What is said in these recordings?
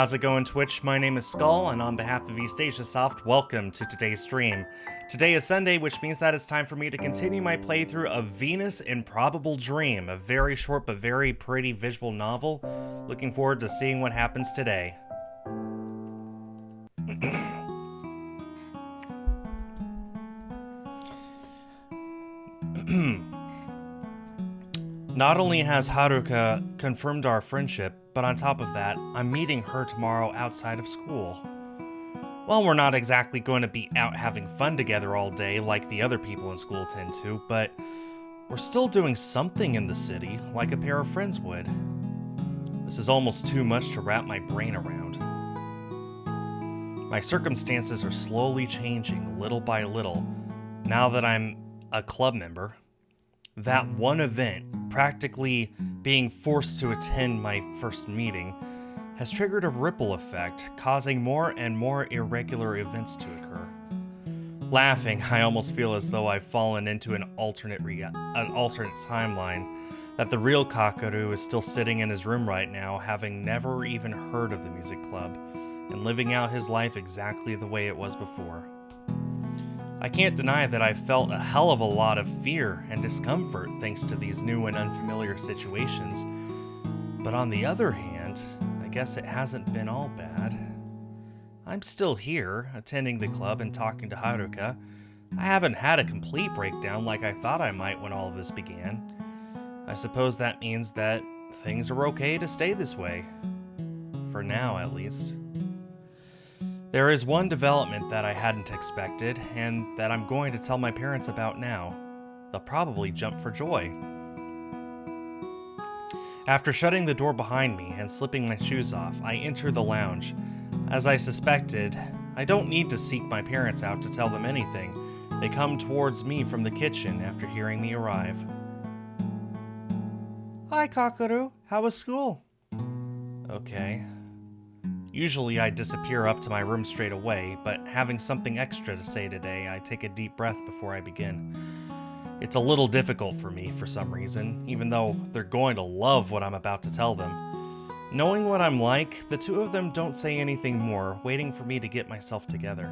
how's it going, Twitch? My name is Skull, and on behalf of East Asia Soft, welcome to today's stream. Today is Sunday, which means that it's time for me to continue my playthrough of Venus Improbable Dream, a very short but very pretty visual novel. Looking forward to seeing what happens today. Not only has Haruka confirmed our friendship, but on top of that, I'm meeting her tomorrow outside of school. Well, we're not exactly going to be out having fun together all day like the other people in school tend to, but we're still doing something in the city like a pair of friends would. This is almost too much to wrap my brain around. My circumstances are slowly changing little by little now that I'm a club member. That one event, practically being forced to attend my first meeting, has triggered a ripple effect, causing more and more irregular events to occur. Laughing, I almost feel as though I've fallen into an alternate timeline, that the real Kakaru is still sitting in his room right now, having never even heard of the music club, and living out his life exactly the way it was before. I can't deny that I've felt a hell of a lot of fear and discomfort thanks to these new and unfamiliar situations, but on the other hand, I guess it hasn't been all bad. I'm still here, attending the club and talking to Haruka. I haven't had a complete breakdown like I thought I might when all of this began. I suppose that means that things are okay to stay this way. For now, at least. There is one development that I hadn't expected, and that I'm going to tell my parents about now. They'll probably jump for joy. After shutting the door behind me and slipping my shoes off, I enter the lounge. As I suspected, I don't need to seek my parents out to tell them anything. They come towards me from the kitchen after hearing me arrive. Hi, Kakaru. How was school? Okay. Usually I disappear up to my room straight away, but having something extra to say today, I take a deep breath before I begin. It's a little difficult for me for some reason, even though they're going to love what I'm about to tell them. Knowing what I'm like, the two of them don't say anything more, waiting for me to get myself together.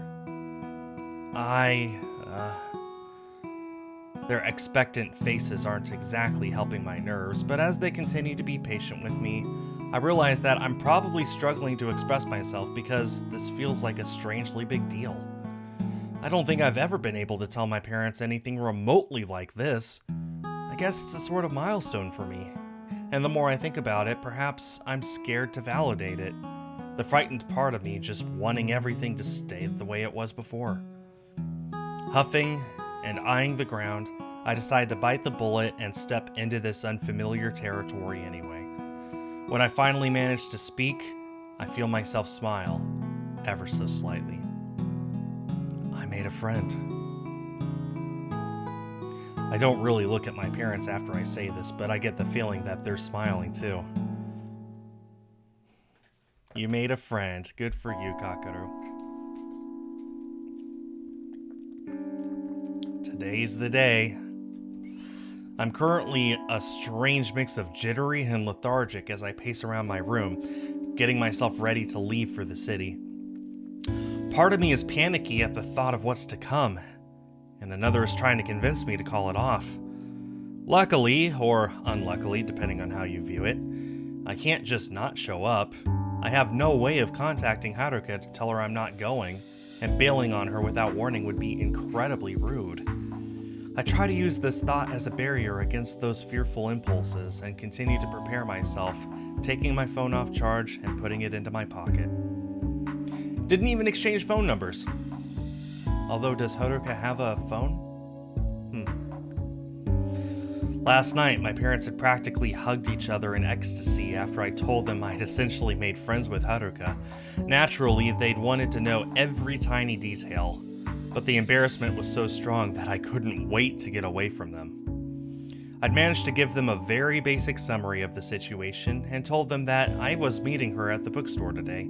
Their expectant faces aren't exactly helping my nerves, but as they continue to be patient with me, I realize that I'm probably struggling to express myself because this feels like a strangely big deal. I don't think I've ever been able to tell my parents anything remotely like this. I guess it's a sort of milestone for me. And the more I think about it, perhaps I'm scared to validate it. The frightened part of me just wanting everything to stay the way it was before. Huffing and eyeing the ground, I decide to bite the bullet and step into this unfamiliar territory anyway. When I finally manage to speak, I feel myself smile, ever so slightly. I made a friend. I don't really look at my parents after I say this, but I get the feeling that they're smiling too. You made a friend. Good for you, Kakaru. Today's the day. I'm currently a strange mix of jittery and lethargic as I pace around my room, getting myself ready to leave for the city. Part of me is panicky at the thought of what's to come, and another is trying to convince me to call it off. Luckily, or unluckily, depending on how you view it, I can't just not show up. I have no way of contacting Haruka to tell her I'm not going, and bailing on her without warning would be incredibly rude. I try to use this thought as a barrier against those fearful impulses and continue to prepare myself, taking my phone off charge and putting it into my pocket. Didn't even exchange phone numbers. Although, does Haruka have a phone? Last night, my parents had practically hugged each other in ecstasy after I told them I'd essentially made friends with Haruka. Naturally, they'd wanted to know every tiny detail, but the embarrassment was so strong that I couldn't wait to get away from them. I'd managed to give them a very basic summary of the situation and told them that I was meeting her at the bookstore today.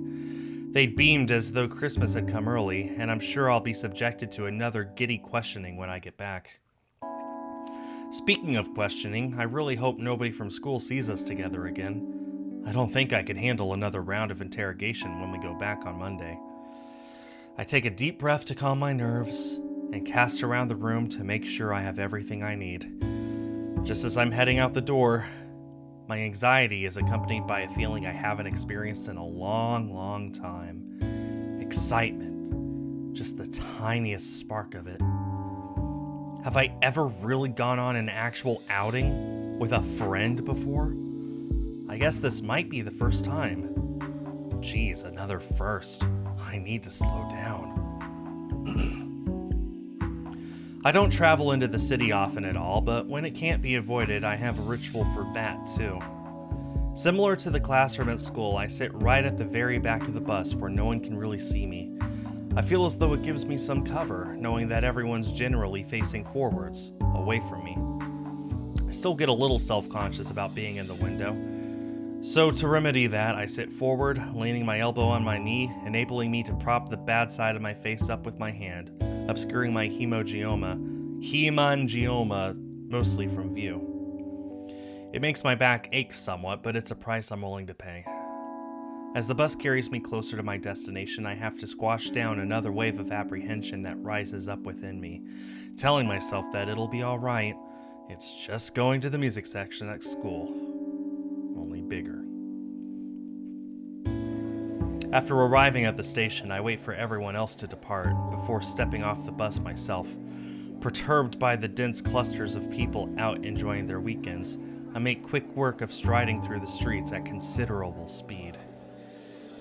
They'd beamed as though Christmas had come early, and I'm sure I'll be subjected to another giddy questioning when I get back. Speaking of questioning, I really hope nobody from school sees us together again. I don't think I can handle another round of interrogation when we go back on Monday. I take a deep breath to calm my nerves and cast around the room to make sure I have everything I need. Just as I'm heading out the door, my anxiety is accompanied by a feeling I haven't experienced in a long, long time. Excitement, just the tiniest spark of it. Have I ever really gone on an actual outing with a friend before? I guess this might be the first time. Geez, another first. I need to slow down. I don't travel into the city often at all, but when it can't be avoided, I have a ritual for that too. Similar to the classroom at school, I sit right at the very back of the bus where no one can really see me. I feel as though it gives me some cover, knowing that everyone's generally facing forwards, away from me. I still get a little self-conscious about being in the window. So to remedy that, I sit forward, leaning my elbow on my knee, enabling me to prop the bad side of my face up with my hand, obscuring my hemangioma mostly from view. It makes my back ache somewhat, but it's a price I'm willing to pay. As the bus carries me closer to my destination, I have to squash down another wave of apprehension that rises up within me, telling myself that it'll be alright. It's just going to the music section at school. Only bigger. After arriving at the station, I wait for everyone else to depart before stepping off the bus myself. Perturbed by the dense clusters of people out enjoying their weekends, I make quick work of striding through the streets at considerable speed.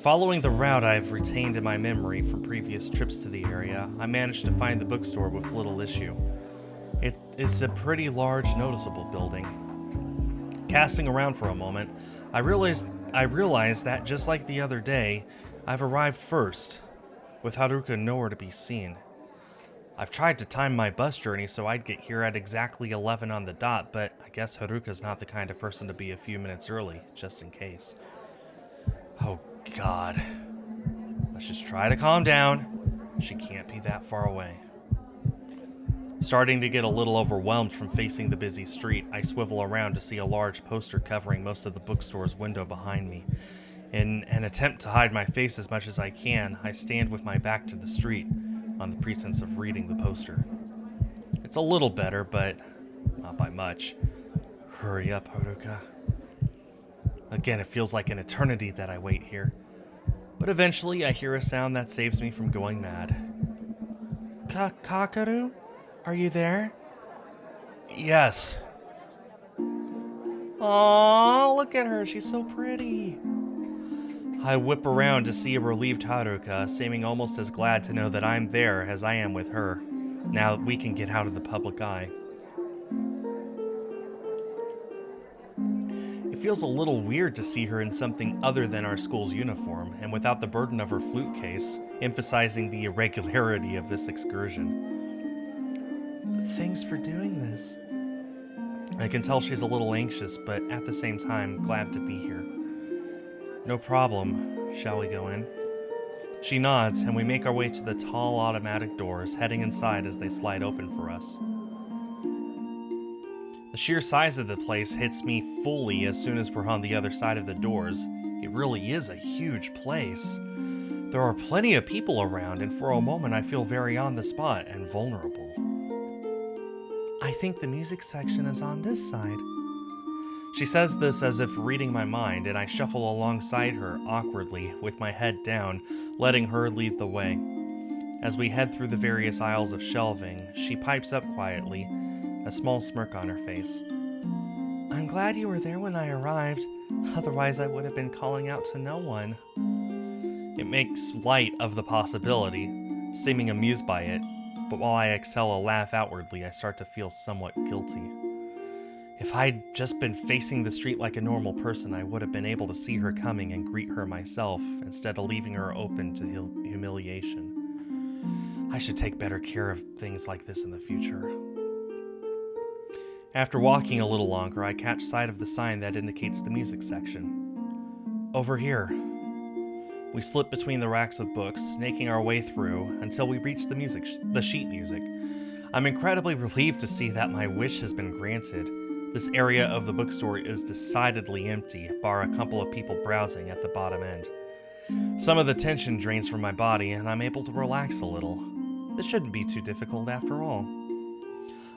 Following the route I've retained in my memory from previous trips to the area, I managed to find the bookstore with little issue. It is a pretty large, noticeable building. Casting around for a moment, I realized that just like the other day, I've arrived first, with Haruka nowhere to be seen. I've tried to time my bus journey so I'd get here at exactly 11 on the dot, but I guess Haruka's not the kind of person to be a few minutes early, just in case. Oh God. Let's just try to calm down. She can't be that far away. Starting to get a little overwhelmed from facing the busy street, I swivel around to see a large poster covering most of the bookstore's window behind me. In an attempt to hide my face as much as I can, I stand with my back to the street, on the pretense of reading the poster. It's a little better, but not by much. Hurry up, Haruka. Again, it feels like an eternity that I wait here. But eventually, I hear a sound that saves me from going mad. Kakaru? Are you there? Yes. Aww, look at her. She's so pretty. I whip around to see a relieved Haruka, seeming almost as glad to know that I'm there as I am with her, now that we can get out of the public eye. It feels a little weird to see her in something other than our school's uniform, and without the burden of her flute case, emphasizing the irregularity of this excursion. Thanks for doing this. I can tell she's a little anxious, but at the same time, glad to be here. No problem. Shall we go in? She nods, and we make our way to the tall automatic doors, heading inside as they slide open for us. The sheer size of the place hits me fully as soon as we're on the other side of the doors. It really is a huge place. There are plenty of people around, and for a moment I feel very on the spot and vulnerable. I think the music section is on this side. She says this as if reading my mind, and I shuffle alongside her awkwardly, with my head down, letting her lead the way. As we head through the various aisles of shelving, she pipes up quietly, a small smirk on her face. I'm glad you were there when I arrived, otherwise I would have been calling out to no one. It makes light of the possibility, seeming amused by it, but while I exhale a laugh outwardly, I start to feel somewhat guilty. If I'd just been facing the street like a normal person, I would have been able to see her coming and greet her myself, instead of leaving her open to humiliation. I should take better care of things like this in the future. After walking a little longer, I catch sight of the sign that indicates the music section. Over here. We slip between the racks of books, snaking our way through until we reach the sheet music. I'm incredibly relieved to see that my wish has been granted. This area of the bookstore is decidedly empty, bar a couple of people browsing at the bottom end. Some of the tension drains from my body, and I'm able to relax a little. This shouldn't be too difficult after all.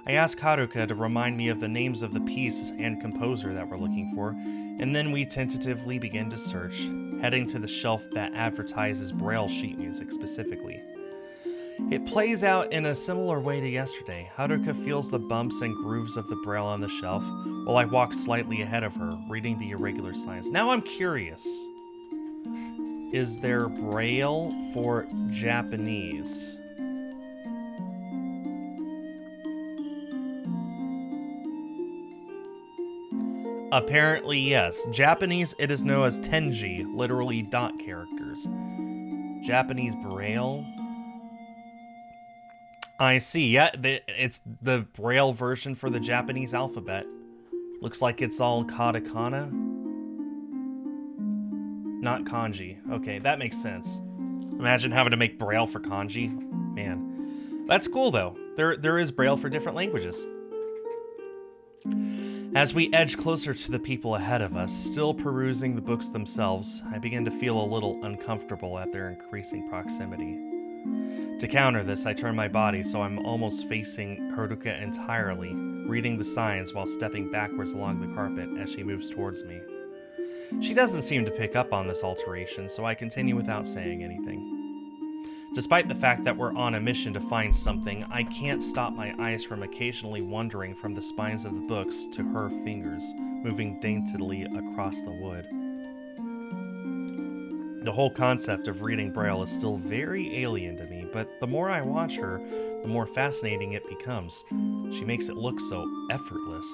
I ask Haruka to remind me of the names of the piece and composer that we're looking for, and then we tentatively begin to search, heading to the shelf that advertises Braille sheet music specifically. It plays out in a similar way to yesterday. Haruka feels the bumps and grooves of the Braille on the shelf, while I walk slightly ahead of her, reading the irregular signs. Now I'm curious. Is there Braille for Japanese? Apparently, yes. Japanese, it is known as tenji, literally dot characters. Japanese Braille? I see. Yeah, it's the Braille version for the Japanese alphabet. Looks like it's all katakana. Not kanji. Okay, that makes sense. Imagine having to make Braille for kanji. Man. That's cool, though. There is Braille for different languages. As we edge closer to the people ahead of us, still perusing the books themselves, I begin to feel a little uncomfortable at their increasing proximity. To counter this, I turn my body so I'm almost facing Haruka entirely, reading the signs while stepping backwards along the carpet as she moves towards me. She doesn't seem to pick up on this alteration, so I continue without saying anything. Despite the fact that we're on a mission to find something, I can't stop my eyes from occasionally wandering from the spines of the books to her fingers, moving daintily across the wood. The whole concept of reading Braille is still very alien to me, but the more I watch her, the more fascinating it becomes. She makes it look so effortless.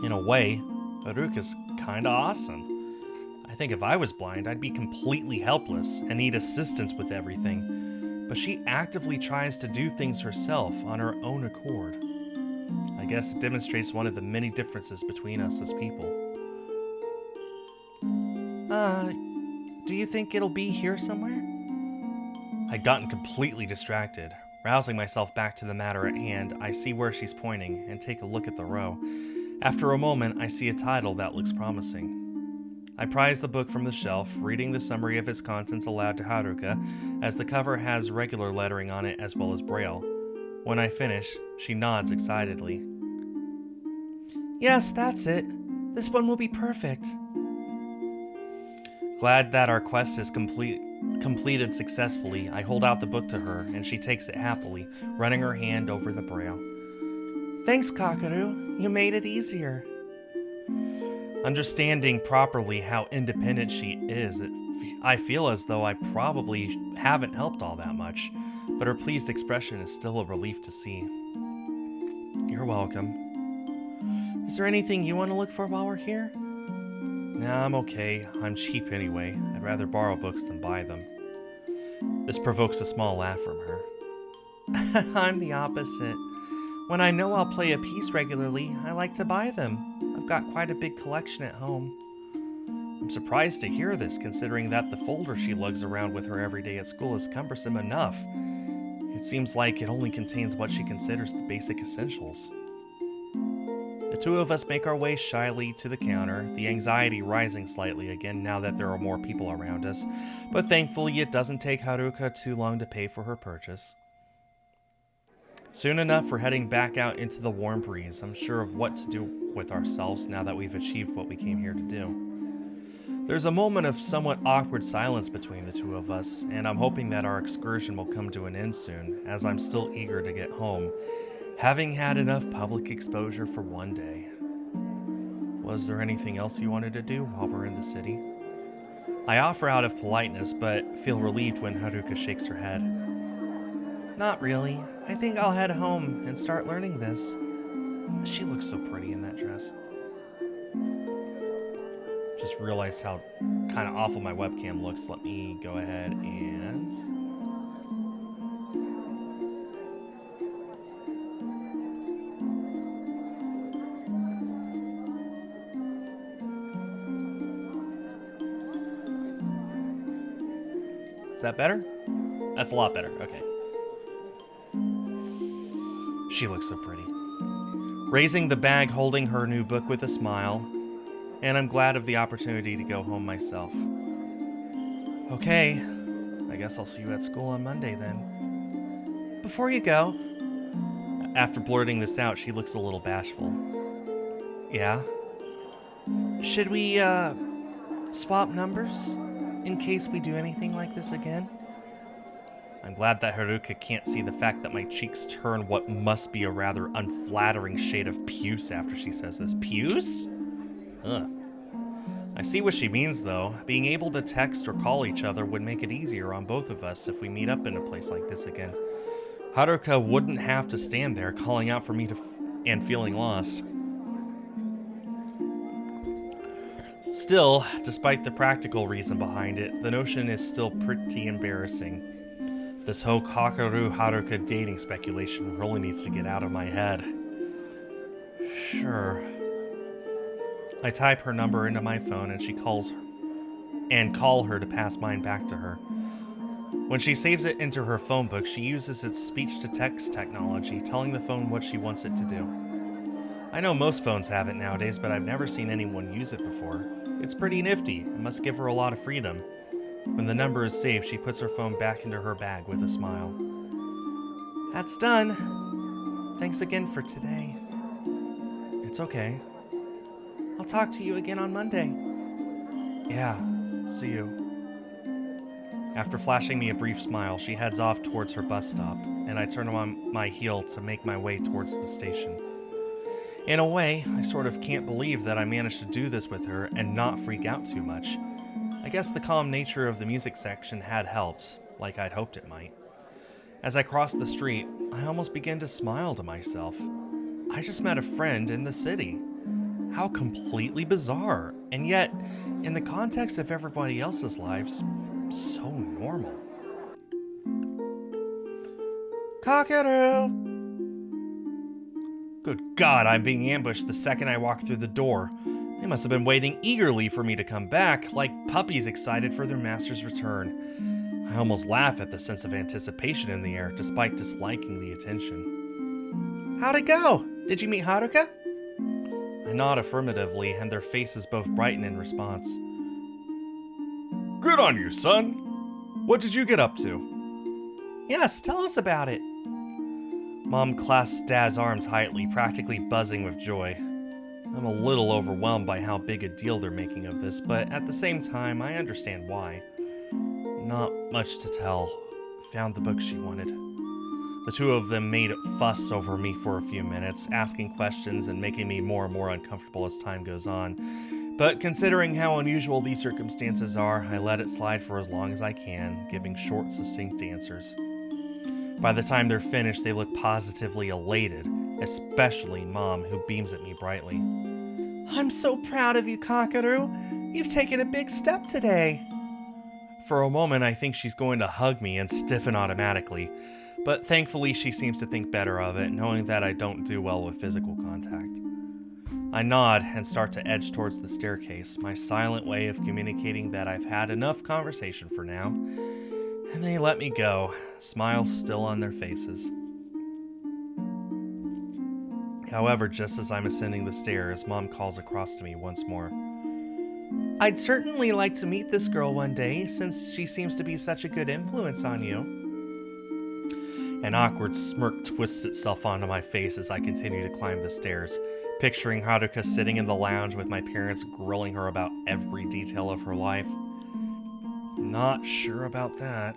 In a way, Haruka's kinda awesome. I think if I was blind, I'd be completely helpless and need assistance with everything. But she actively tries to do things herself on her own accord. I guess it demonstrates one of the many differences between us as people. Do you think it'll be here somewhere? I'd gotten completely distracted. Rousing myself back to the matter at hand, I see where she's pointing and take a look at the row. After a moment, I see a title that looks promising. I prize the book from the shelf, reading the summary of its contents aloud to Haruka, as the cover has regular lettering on it as well as Braille. When I finish, she nods excitedly. Yes, that's it. This one will be perfect. Glad that our quest is completed successfully, I hold out the book to her, and she takes it happily, running her hand over the Braille. Thanks, Kakaru. You made it easier. Understanding properly how independent she is, I feel as though I probably haven't helped all that much, but her pleased expression is still a relief to see. You're welcome. Is there anything you want to look for while we're here? Nah, I'm okay. I'm cheap anyway. I'd rather borrow books than buy them. This provokes a small laugh from her. I'm the opposite. When I know I'll play a piece regularly, I like to buy them. I've got quite a big collection at home. I'm surprised to hear this, considering that the folder she lugs around with her every day at school is cumbersome enough. It seems like it only contains what she considers the basic essentials. The two of us make our way shyly to the counter, the anxiety rising slightly again now that there are more people around us, but thankfully it doesn't take Haruka too long to pay for her purchase. Soon enough, we're heading back out into the warm breeze, unsure of what to do with ourselves now that we've achieved what we came here to do. There's a moment of somewhat awkward silence between the two of us, and I'm hoping that our excursion will come to an end soon, as I'm still eager to get home, having had enough public exposure for one day. Was there anything else you wanted to do while we're in the city? I offer out of politeness, but feel relieved when Haruka shakes her head. Not really. I think I'll head home and start learning this. She looks so pretty in that dress. Just realized how kind of awful my webcam looks. Let me go ahead and... Is that better? That's a lot better. Okay. She looks so pretty. raising the bag holding her new book with a smile, and I'm glad of the opportunity to go home myself. Okay, I guess I'll see you at school on Monday then. Before you go, after blurting this out, she looks a little bashful. Yeah? Should we, swap numbers in case we do anything like this again? I'm glad that Haruka can't see the fact that my cheeks turn what must be a rather unflattering shade of puce after she says this. Puce? Ugh. I see what she means, though. Being able to text or call each other would make it easier on both of us if we meet up in a place like this again. Haruka wouldn't have to stand there calling out for me and feeling lost. Still, despite the practical reason behind it, the notion is still pretty embarrassing. This whole Kakaru Haruka dating speculation really needs to get out of my head. Sure. I type her number into my phone and call her to pass mine back to her. When she saves it into her phone book, she uses its speech-to-text technology, telling the phone what she wants it to do. I know most phones have it nowadays, but I've never seen anyone use it before. It's pretty nifty and must give her a lot of freedom. When the number is saved, she puts her phone back into her bag with a smile. That's done. Thanks again for today. It's okay. I'll talk to you again on Monday. Yeah, see you. After flashing me a brief smile, she heads off towards her bus stop, and I turn on my heel to make my way towards the station. In a way, I sort of can't believe that I managed to do this with her and not freak out too much. I guess the calm nature of the music section had helped, like I'd hoped it might. As I crossed the street, I almost began to smile to myself. I just met a friend in the city. How completely bizarre, and yet, in the context of everybody else's lives, so normal. Kakaru! Good God, I'm being ambushed the second I walk through the door. They must have been waiting eagerly for me to come back, like puppies excited for their master's return. I almost laugh at the sense of anticipation in the air, despite disliking the attention. How'd it go? Did you meet Haruka? I nod affirmatively, and their faces both brighten in response. Good on you, son! What did you get up to? Yes, tell us about it. Mom clasps Dad's arm tightly, practically buzzing with joy. I'm a little overwhelmed by how big a deal they're making of this, but at the same time, I understand why. Not much to tell. Found the book she wanted. The two of them made a fuss over me for a few minutes, asking questions and making me more and more uncomfortable as time goes on. But considering how unusual these circumstances are, I let it slide for as long as I can, giving short, succinct answers. By the time they're finished, they look positively elated, especially Mom, who beams at me brightly. I'm so proud of you, Kakaru. You've taken a big step today. For a moment, I think she's going to hug me and stiffen automatically, but thankfully she seems to think better of it, knowing that I don't do well with physical contact. I nod and start to edge towards the staircase, my silent way of communicating that I've had enough conversation for now, and they let me go, smiles still on their faces. However, just as I'm ascending the stairs, Mom calls across to me once more. I'd certainly like to meet this girl one day, since she seems to be such a good influence on you. An awkward smirk twists itself onto my face as I continue to climb the stairs, picturing Haruka sitting in the lounge with my parents grilling her about every detail of her life. Not sure about that.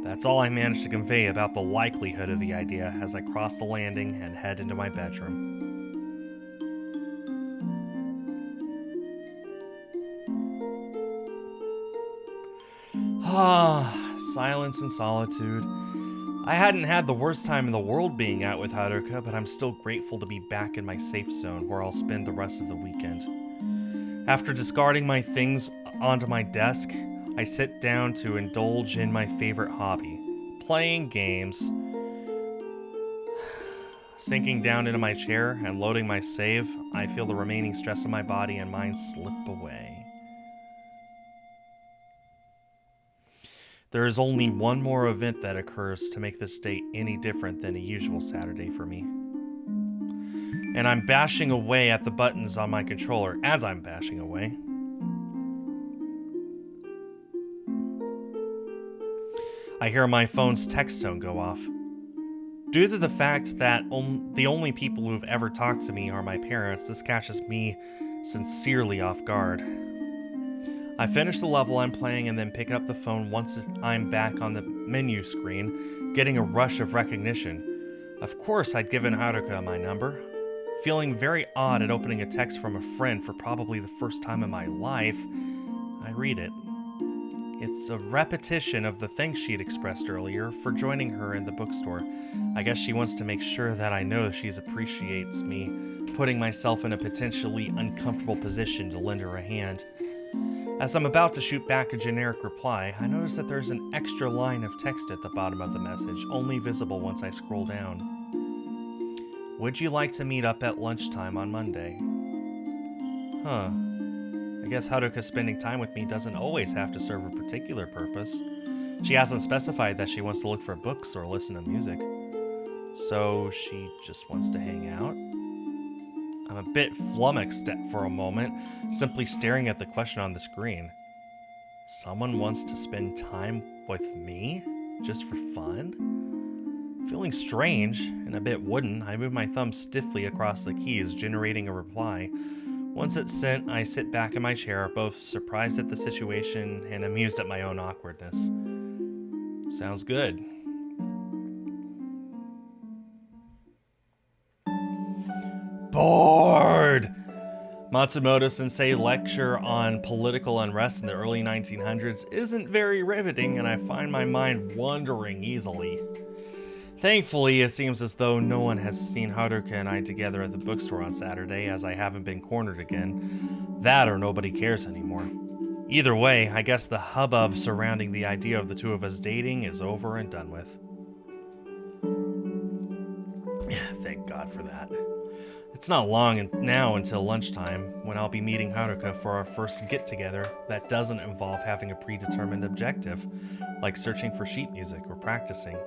That's all I managed to convey about the likelihood of the idea as I cross the landing and head into my bedroom. Silence and solitude. I hadn't had the worst time in the world being out with Haruka, but I'm still grateful to be back in my safe zone where I'll spend the rest of the weekend. After discarding my things onto my desk, I sit down to indulge in my favorite hobby, playing games. Sinking down into my chair and loading my save, I feel the remaining stress of my body and mind slip away. There is only one more event that occurs to make this day any different than a usual Saturday for me. and I'm bashing away at the buttons on my controller as I'm bashing away. I hear my phone's text tone go off. Due to the fact that the only people who've ever talked to me are my parents, this catches me sincerely off guard. I finish the level I'm playing and then pick up the phone once I'm back on the menu screen, getting a rush of recognition. Of course, I'd given Haruka my number. Feeling very odd at opening a text from a friend for probably the first time in my life, I read it. It's a repetition of the thanks she'd expressed earlier for joining her in the bookstore. I guess she wants to make sure that I know she appreciates me putting myself in a potentially uncomfortable position to lend her a hand. As I'm about to shoot back a generic reply, I notice that there's an extra line of text at the bottom of the message, only visible once I scroll down. Would you like to meet up at lunchtime on Monday? Huh. I guess Haruka spending time with me doesn't always have to serve a particular purpose. She hasn't specified that she wants to look for books or listen to music. So she just wants to hang out? I'm a bit flummoxed for a moment, simply staring at the question on the screen. Someone wants to spend time with me? Just for fun? Feeling strange and a bit wooden, I move my thumb stiffly across the keys, generating a reply. Once it's sent, I sit back in my chair, both surprised at the situation and amused at my own awkwardness. Sounds good. Bored! Matsumoto-sensei lecture on political unrest in the early 1900s isn't very riveting, and I find my mind wandering easily. Thankfully, it seems as though no one has seen Haruka and I together at the bookstore on Saturday, as I haven't been cornered again. That or nobody cares anymore. Either way, I guess the hubbub surrounding the idea of the two of us dating is over and done with. Thank God for that. It's not long now until lunchtime, when I'll be meeting Haruka for our first get-together that doesn't involve having a predetermined objective, like searching for sheet music or practicing.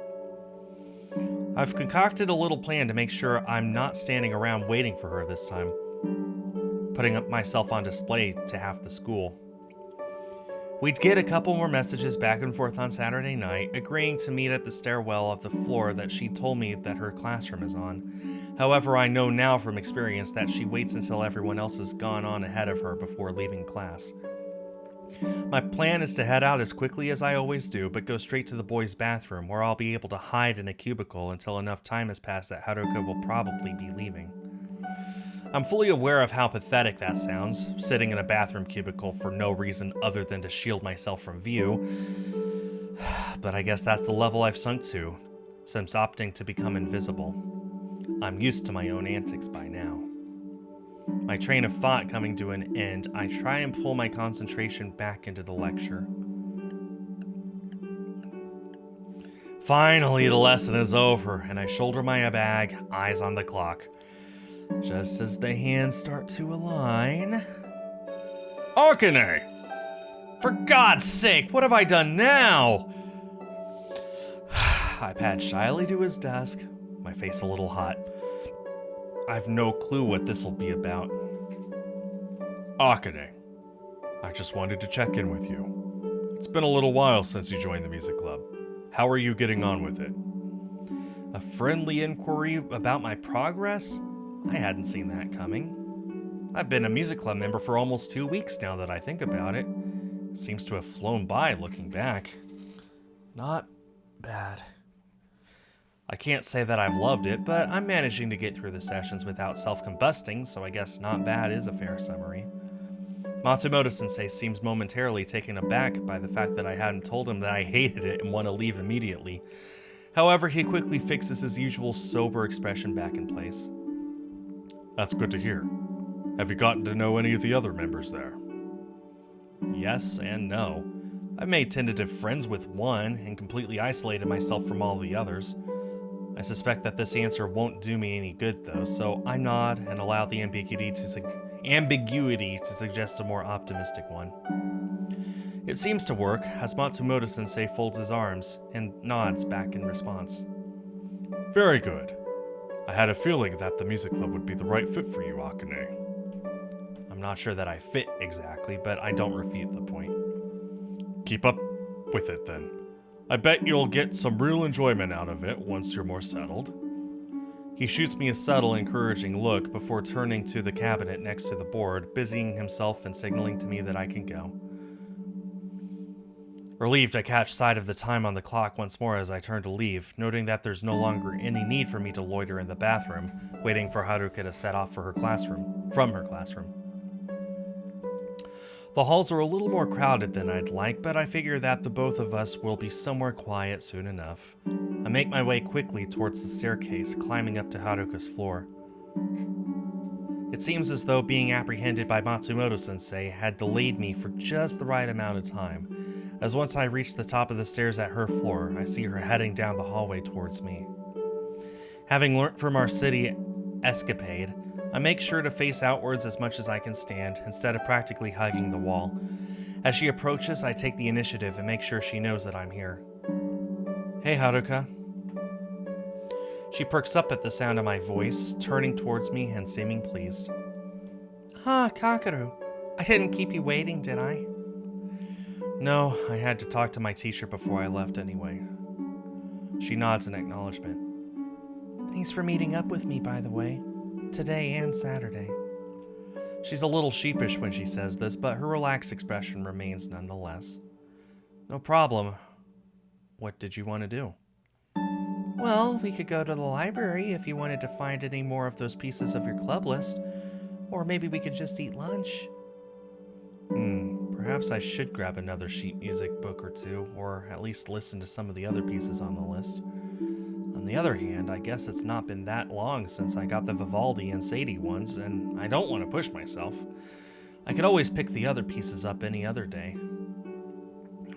I've concocted a little plan to make sure I'm not standing around waiting for her this time, putting up myself on display to half the school. We'd get a couple more messages back and forth on Saturday night, agreeing to meet at the stairwell of the floor that she told me that her classroom is on. However, I know now from experience that she waits until everyone else has gone on ahead of her before leaving class. My plan is to head out as quickly as I always do, but go straight to the boys' bathroom, where I'll be able to hide in a cubicle until enough time has passed that Haruka will probably be leaving. I'm fully aware of how pathetic that sounds, sitting in a bathroom cubicle for no reason other than to shield myself from view, but I guess that's the level I've sunk to, since opting to become invisible. I'm used to my own antics by now. My train of thought coming to an end, I try and pull my concentration back into the lecture. Finally, the lesson is over, and I shoulder my bag, eyes on the clock. Just as the hands start to align... Akane! For God's sake, what have I done now? I pad shyly to his desk, my face a little hot. I've no clue what this will be about. Akane, I just wanted to check in with you. It's been a little while since you joined the music club. How are you getting on with it? A friendly inquiry about my progress? I hadn't seen that coming. I've been a music club member for almost 2 weeks now that I think about it. It seems to have flown by looking back. Not bad. I can't say that I've loved it, but I'm managing to get through the sessions without self-combusting, so I guess not bad is a fair summary. Matsumoto-sensei seems momentarily taken aback by the fact that I hadn't told him that I hated it and want to leave immediately. However, he quickly fixes his usual sober expression back in place. That's good to hear. Have you gotten to know any of the other members there? Yes and no. I've made tentative friends with one and completely isolated myself from all the others. I suspect that this answer won't do me any good though, so I nod and allow the ambiguity to suggest a more optimistic one. It seems to work, as Matsumoto-sensei folds his arms and nods back in response. Very good. I had a feeling that the music club would be the right fit for you, Akane. I'm not sure that I fit exactly, but I don't refute the point. Keep up with it then. I bet you'll get some real enjoyment out of it once you're more settled. He shoots me a subtle, encouraging look before turning to the cabinet next to the board, busying himself and signaling to me that I can go. Relieved, I catch sight of the time on the clock once more as I turn to leave, noting that there's no longer any need for me to loiter in the bathroom, waiting for Haruka to set off from her classroom. The halls are a little more crowded than I'd like, but I figure that the both of us will be somewhere quiet soon enough. I make my way quickly towards the staircase, climbing up to Haruka's floor. It seems as though being apprehended by Matsumoto-sensei had delayed me for just the right amount of time, as once I reach the top of the stairs at her floor, I see her heading down the hallway towards me. Having learnt from our city escapade, I make sure to face outwards as much as I can stand, instead of practically hugging the wall. As she approaches, I take the initiative and make sure she knows that I'm here. Hey, Haruka. She perks up at the sound of my voice, turning towards me and seeming pleased. Ah, Kakeru. I didn't keep you waiting, did I? No, I had to talk to my teacher before I left anyway. She nods in acknowledgement. Thanks for meeting up with me, by the way. Today and Saturday. She's a little sheepish when she says this, but her relaxed expression remains nonetheless. No problem. What did you want to do? Well, we could go to the library if you wanted to find any more of those pieces of your club list. Or maybe we could just eat lunch. Perhaps I should grab another sheet music book or two, or at least listen to some of the other pieces on the list. On the other hand, I guess it's not been that long since I got the Vivaldi and Sadie ones, and I don't want to push myself. I could always pick the other pieces up any other day.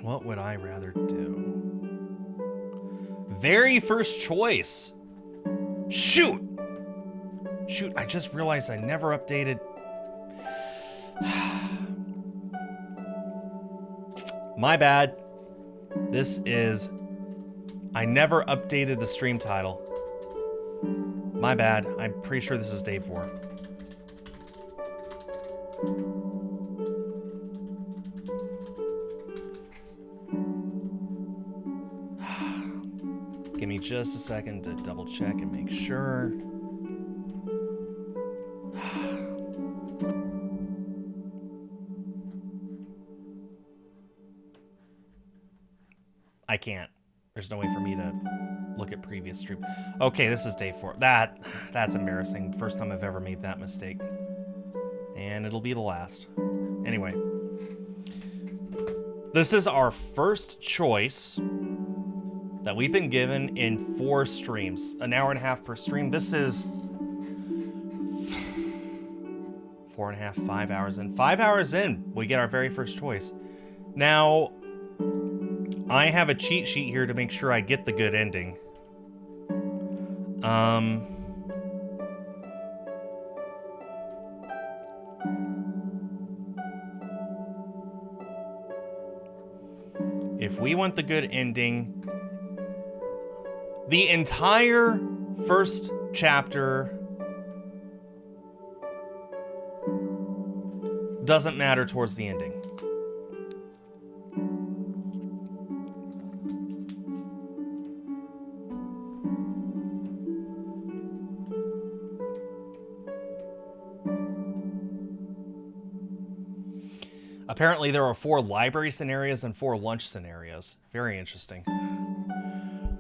What would I rather do? Very first choice! Shoot! Shoot, I just realized I never updated... My bad. This is... I never updated the stream title. My bad. I'm pretty sure this is day 4. Give me just a second to double check and make sure. I can't. There's no way for me to look at previous stream. Okay, this is day 4. That's embarrassing. First time I've ever made that mistake. And it'll be the last. Anyway. This is our first choice that we've been given in 4 streams. An hour and a half per stream. This is 4.5, 5 hours in. 5 hours in, we get our very first choice. Now, I have a cheat sheet here to make sure I get the good ending. If we want the good ending, the entire first chapter doesn't matter towards the ending. Apparently there are 4 library scenarios and 4 lunch scenarios. Very interesting.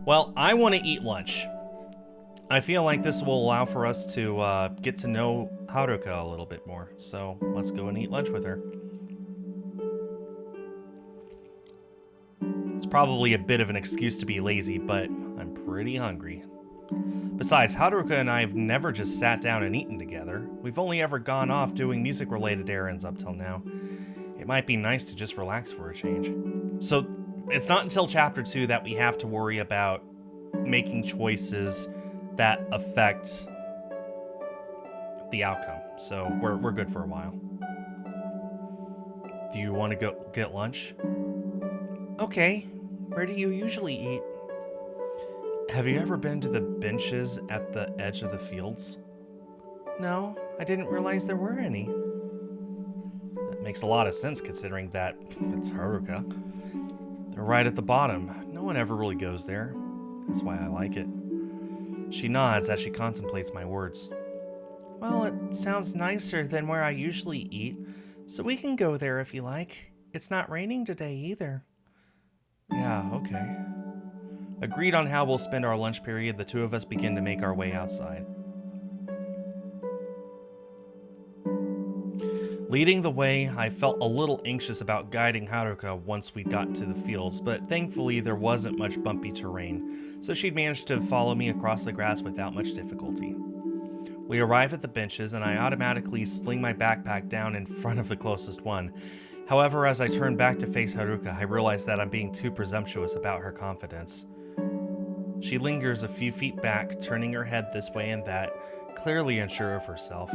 Well, I want to eat lunch. I feel like this will allow for us to get to know Haruka a little bit more. So let's go and eat lunch with her. It's probably a bit of an excuse to be lazy, but I'm pretty hungry. Besides, Haruka and I have never just sat down and eaten together. We've only ever gone off doing music-related errands up till now. It might be nice to just relax for a change. So it's not until chapter 2 that we have to worry about making choices that affect the outcome. So we're good for a while. Do you want to go get lunch? Okay. Where do you usually eat? Have you ever been to the benches at the edge of the fields? No, I didn't realize there were any. That makes a lot of sense considering that it's Haruka. They're right at the bottom. No one ever really goes there. That's why I like it. She nods as she contemplates my words. Well, it sounds nicer than where I usually eat, so we can go there if you like. It's not raining today either. Yeah, okay. Agreed on how we'll spend our lunch period, the two of us begin to make our way outside. Leading the way, I felt a little anxious about guiding Haruka once we got to the fields, but thankfully there wasn't much bumpy terrain, so she'd managed to follow me across the grass without much difficulty. We arrive at the benches, and I automatically sling my backpack down in front of the closest one. However, as I turn back to face Haruka, I realize that I'm being too presumptuous about her confidence. She lingers a few feet back, turning her head this way and that, clearly unsure of herself.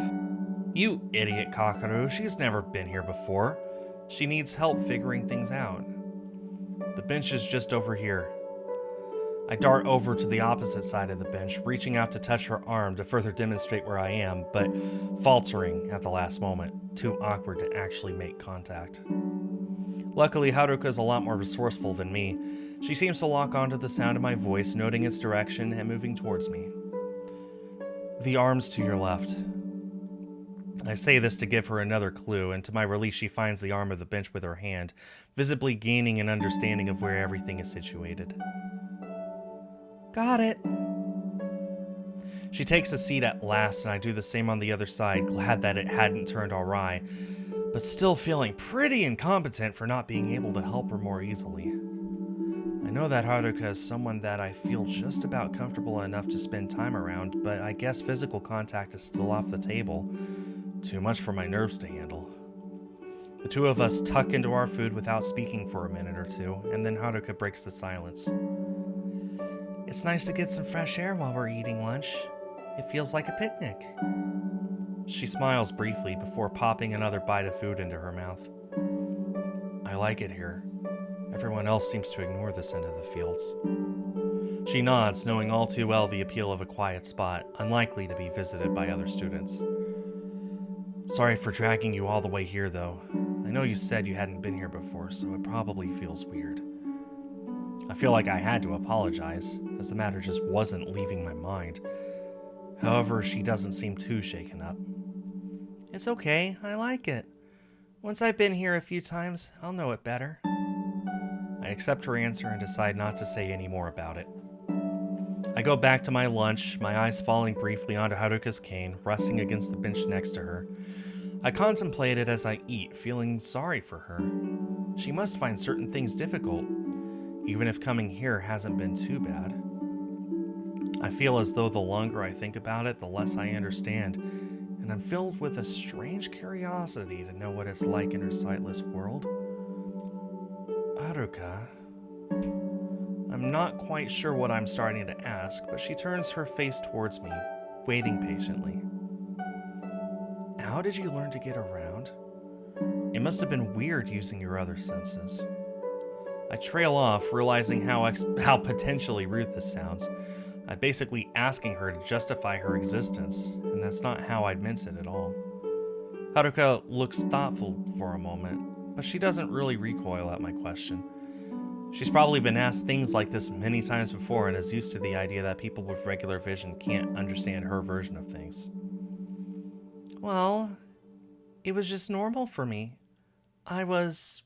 You idiot, Kakaru, she's never been here before. She needs help figuring things out. The bench is just over here. I dart over to the opposite side of the bench, reaching out to touch her arm to further demonstrate where I am, but faltering at the last moment, too awkward to actually make contact. Luckily, Haruka's a lot more resourceful than me. She seems to lock onto the sound of my voice, noting its direction and moving towards me. The arm's to your left. I say this to give her another clue, and to my relief she finds the arm of the bench with her hand, visibly gaining an understanding of where everything is situated. Got it. She takes a seat at last, and I do the same on the other side, glad that it hadn't turned awry, but still feeling pretty incompetent for not being able to help her more easily. I know that Haruka is someone that I feel just about comfortable enough to spend time around, but I guess physical contact is still off the table. Too much for my nerves to handle. The two of us tuck into our food without speaking for a minute or two, and then Haruka breaks the silence. It's nice to get some fresh air while we're eating lunch. It feels like a picnic. She smiles briefly before popping another bite of food into her mouth. I like it here. Everyone else seems to ignore this end of the fields. She nods, knowing all too well the appeal of a quiet spot, unlikely to be visited by other students. Sorry for dragging you all the way here, though. I know you said you hadn't been here before, so it probably feels weird. I feel like I had to apologize, as the matter just wasn't leaving my mind. However, she doesn't seem too shaken up. It's okay, I like it. Once I've been here a few times, I'll know it better. I accept her answer and decide not to say any more about it. I go back to my lunch, my eyes falling briefly onto Haruka's cane, resting against the bench next to her. I contemplate it as I eat, feeling sorry for her. She must find certain things difficult, even if coming here hasn't been too bad. I feel as though the longer I think about it, the less I understand, and I'm filled with a strange curiosity to know what it's like in her sightless world. Haruka. I'm not quite sure what I'm starting to ask, but she turns her face towards me, waiting patiently. How did you learn to get around? It must have been weird using your other senses. I trail off, realizing how potentially rude this sounds. I'm basically asking her to justify her existence, and that's not how I'd meant it at all. Haruka looks thoughtful for a moment, but she doesn't really recoil at my question. She's probably been asked things like this many times before and is used to the idea that people with regular vision can't understand her version of things. Well, it was just normal for me. I was,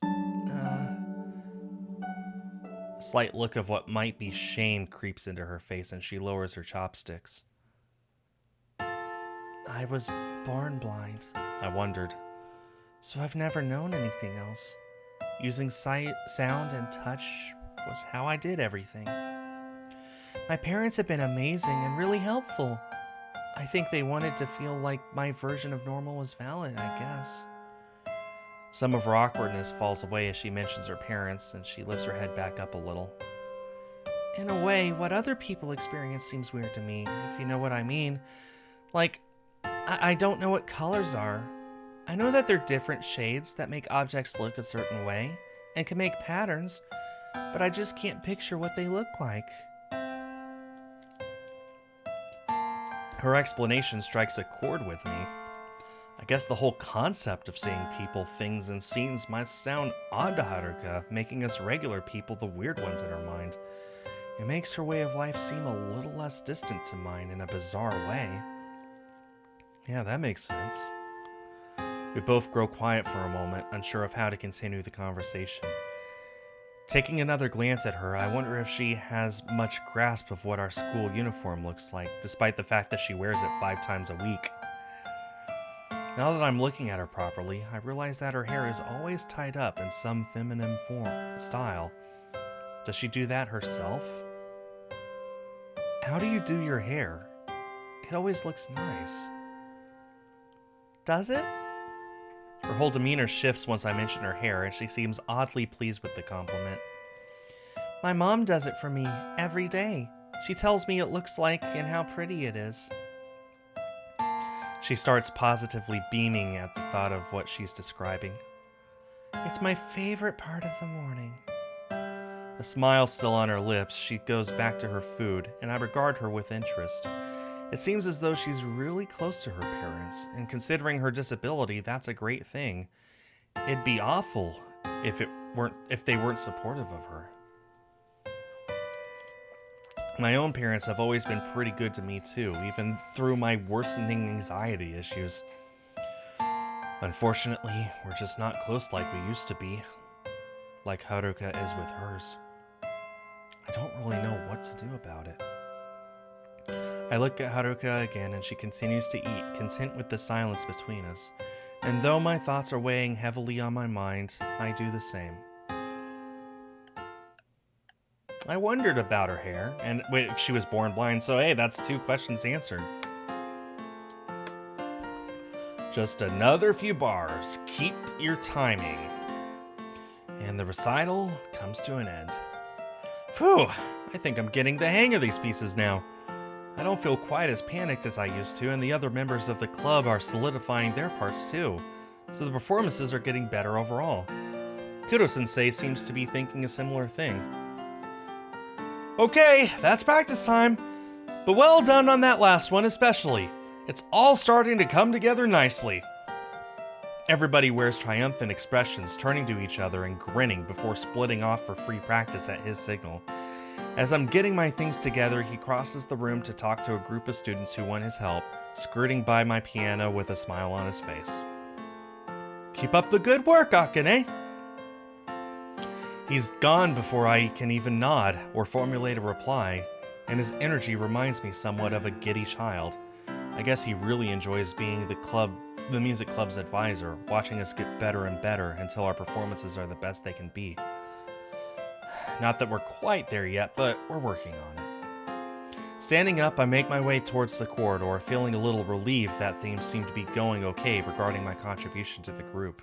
A slight look of what might be shame creeps into her face and she lowers her chopsticks. I was born blind, I wondered. So I've never known anything else. Using sight, sound, and touch was how I did everything. My parents have been amazing and really helpful. I think they wanted to feel like my version of normal was valid, I guess. Some of her awkwardness falls away as she mentions her parents, and she lifts her head back up a little. In a way, what other people experience seems weird to me, if you know what I mean. Like, I don't know what colors are. I know that they're different shades that make objects look a certain way, and can make patterns, but I just can't picture what they look like. Her explanation strikes a chord with me. I guess the whole concept of seeing people, things, and scenes might sound odd to Haruka, making us regular people the weird ones in her mind. It makes her way of life seem a little less distant to mine in a bizarre way. Yeah, that makes sense. We both grow quiet for a moment, unsure of how to continue the conversation. Taking another glance at her, I wonder if she has much grasp of what our school uniform looks like, despite the fact that she wears it 5 times a week. Now that I'm looking at her properly, I realize that her hair is always tied up in some feminine style. Does she do that herself? How do you do your hair? It always looks nice. Does it? Her whole demeanor shifts once I mention her hair, and she seems oddly pleased with the compliment. My mom does it for me every day. She tells me it looks like and how pretty it is. She starts positively beaming at the thought of what she's describing. It's my favorite part of the morning. A smile still on her lips, she goes back to her food, and I regard her with interest. It seems as though she's really close to her parents, and considering her disability, that's a great thing. It'd be awful if they weren't supportive of her. My own parents have always been pretty good to me too, even through my worsening anxiety issues. Unfortunately, we're just not close like we used to be, like Haruka is with hers. I don't really know what to do about it. I look at Haruka again and she continues to eat, content with the silence between us. And though my thoughts are weighing heavily on my mind, I do the same. I wondered about her hair, and if she was born blind, so hey, that's 2 questions answered. Just another few bars. Keep your timing. And the recital comes to an end. Phew, I think I'm getting the hang of these pieces now. I don't feel quite as panicked as I used to, and the other members of the club are solidifying their parts too, so the performances are getting better overall. Kudo-sensei seems to be thinking a similar thing. Okay, that's practice time. But well done on that last one especially. It's all starting to come together nicely. Everybody wears triumphant expressions, turning to each other and grinning before splitting off for free practice at his signal. As I'm getting my things together, he crosses the room to talk to a group of students who want his help, skirting by my piano with a smile on his face. Keep up the good work, Akane! He's gone before I can even nod or formulate a reply, and his energy reminds me somewhat of a giddy child. I guess he really enjoys being the music club's advisor, watching us get better and better until our performances are the best they can be. Not that we're quite there yet, but we're working on it. Standing up, I make my way towards the corridor, feeling a little relieved that things seem to be going okay regarding my contribution to the group.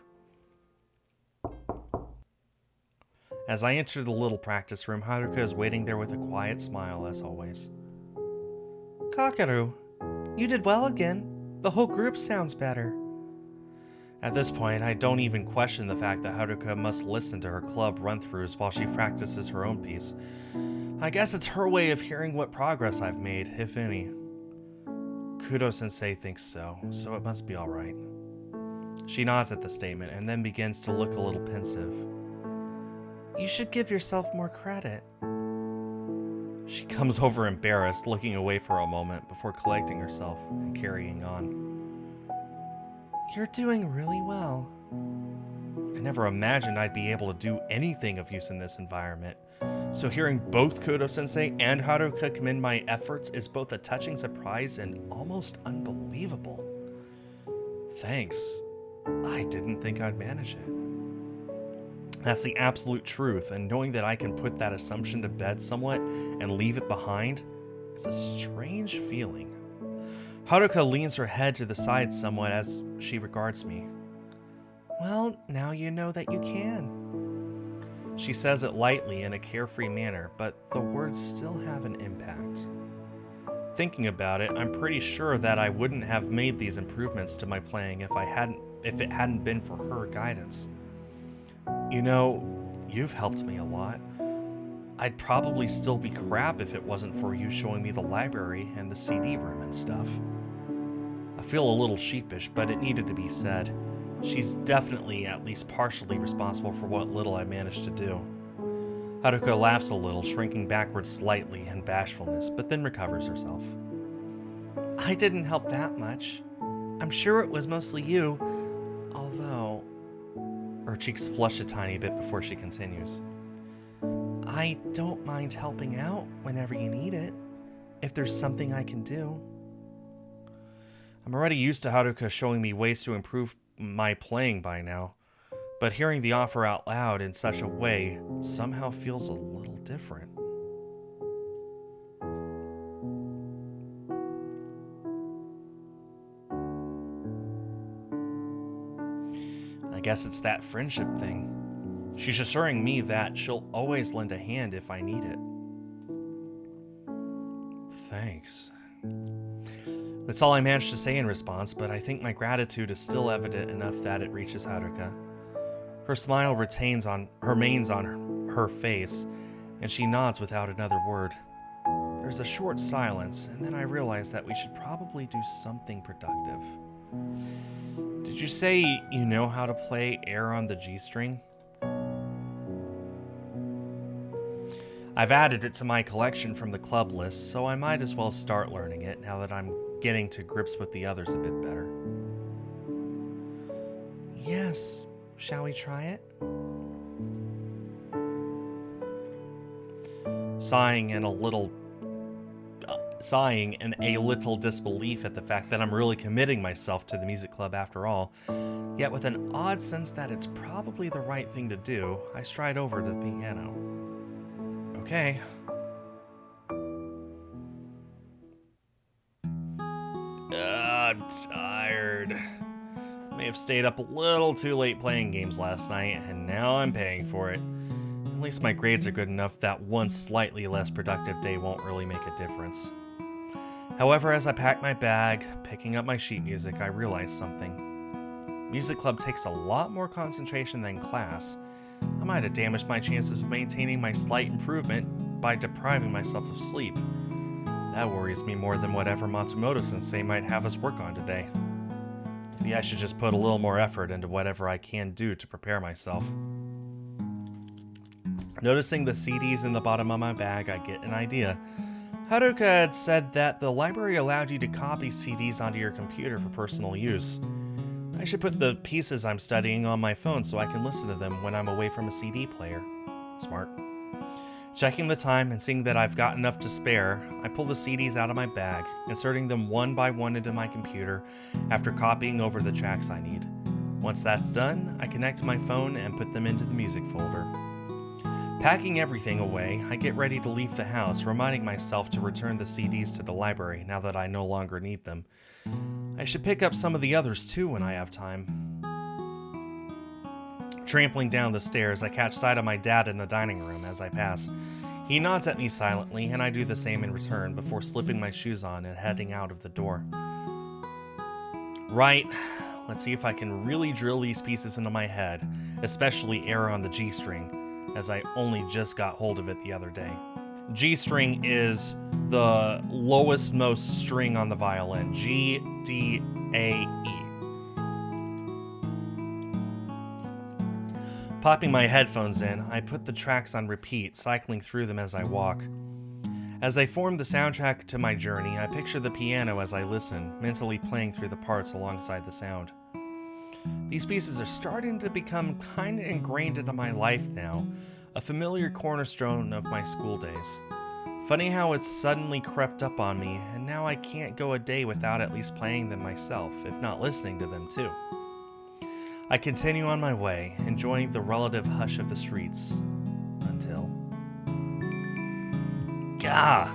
As I enter the little practice room, Haruka is waiting there with a quiet smile as always. Kakeru, you did well again. The whole group sounds better. At this point, I don't even question the fact that Haruka must listen to her club run-throughs while she practices her own piece. I guess it's her way of hearing what progress I've made, if any. Kudo-sensei thinks so it must be alright. She nods at the statement and then begins to look a little pensive. You should give yourself more credit. She comes over embarrassed, looking away for a moment before collecting herself and carrying on. You're doing really well. I never imagined I'd be able to do anything of use in this environment, so hearing both Kudo-sensei and Haruka commend my efforts is both a touching surprise and almost unbelievable. Thanks. I didn't think I'd manage it. That's the absolute truth, and knowing that I can put that assumption to bed somewhat and leave it behind is a strange feeling. Haruka leans her head to the side somewhat as she regards me. Well, now you know that you can. She says it lightly in a carefree manner, but the words still have an impact. Thinking about it, I'm pretty sure that I wouldn't have made these improvements to my playing if it hadn't been for her guidance. You know, you've helped me a lot. I'd probably still be crap if it wasn't for you showing me the library and the CD room and stuff. I feel a little sheepish, but it needed to be said. She's definitely at least partially responsible for what little I managed to do. Haruka laughs a little, shrinking backwards slightly in bashfulness, but then recovers herself. I didn't help that much. I'm sure it was mostly you, although... Her cheeks flush a tiny bit before she continues. I don't mind helping out whenever you need it, if there's something I can do. I'm already used to Haruka showing me ways to improve my playing by now, but hearing the offer out loud in such a way somehow feels a little different. I guess it's that friendship thing. She's assuring me that she'll always lend a hand if I need it. Thanks. That's all I managed to say in response, but I think my gratitude is still evident enough that it reaches Haruka. Her smile remains on her face, and she nods without another word. There's a short silence, and then I realize that we should probably do something productive. Did you say you know how to play Air on the G string? I've added it to my collection from the club list, so I might as well start learning it now that I'm getting to grips with the others a bit better. Yes, shall we try it? Sighing in a little disbelief at the fact that I'm really committing myself to the music club after all, yet with an odd sense that it's probably the right thing to do, I stride over to the piano. Okay. I'm tired. May have stayed up a little too late playing games last night, and now I'm paying for it. At least my grades are good enough that one slightly less productive day won't really make a difference. However, as I pack my bag, picking up my sheet music, I realize something. Music club takes a lot more concentration than class. I might have damaged my chances of maintaining my slight improvement by depriving myself of sleep. That worries me more than whatever Matsumoto-sensei might have us work on today. Maybe I should just put a little more effort into whatever I can do to prepare myself. Noticing the CDs in the bottom of my bag, I get an idea. Haruka had said that the library allowed you to copy CDs onto your computer for personal use. I should put the pieces I'm studying on my phone so I can listen to them when I'm away from a CD player. Smart. Checking the time and seeing that I've got enough to spare, I pull the CDs out of my bag, inserting them one by one into my computer after copying over the tracks I need. Once that's done, I connect my phone and put them into the music folder. Packing everything away, I get ready to leave the house, reminding myself to return the CDs to the library now that I no longer need them. I should pick up some of the others too when I have time. Trampling down the stairs, I catch sight of my dad in the dining room as I pass. He nods at me silently, and I do the same in return before slipping my shoes on and heading out of the door. Right, let's see if I can really drill these pieces into my head, especially Air on the G string, as I only just got hold of it the other day. G string is the lowest most string on the violin. G, D, A, E. Popping my headphones in, I put the tracks on repeat, cycling through them as I walk. As they form the soundtrack to my journey, I picture the piano as I listen, mentally playing through the parts alongside the sound. These pieces are starting to become kind of ingrained into my life now, a familiar cornerstone of my school days. Funny how it's suddenly crept up on me, and now I can't go a day without at least playing them myself, if not listening to them too. I continue on my way, enjoying the relative hush of the streets, until... Gah!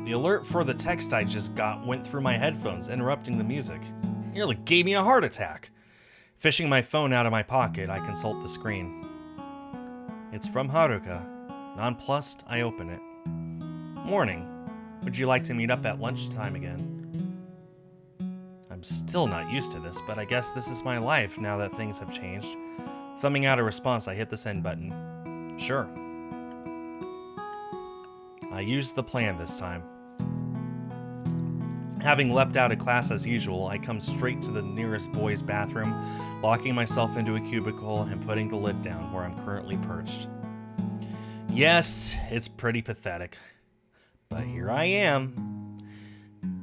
The alert for the text I just got went through my headphones, interrupting the music. Nearly gave me a heart attack. Fishing my phone out of my pocket, I consult the screen. It's from Haruka. Nonplussed, I open it. Morning. Would you like to meet up at lunchtime again? I'm still not used to this, but I guess this is my life now that things have changed. Thumbing out a response, I hit the send button. Sure. I used the plan this time. Having leapt out of class as usual, I come straight to the nearest boys' bathroom, locking myself into a cubicle and putting the lid down where I'm currently perched. Yes, it's pretty pathetic, but here I am.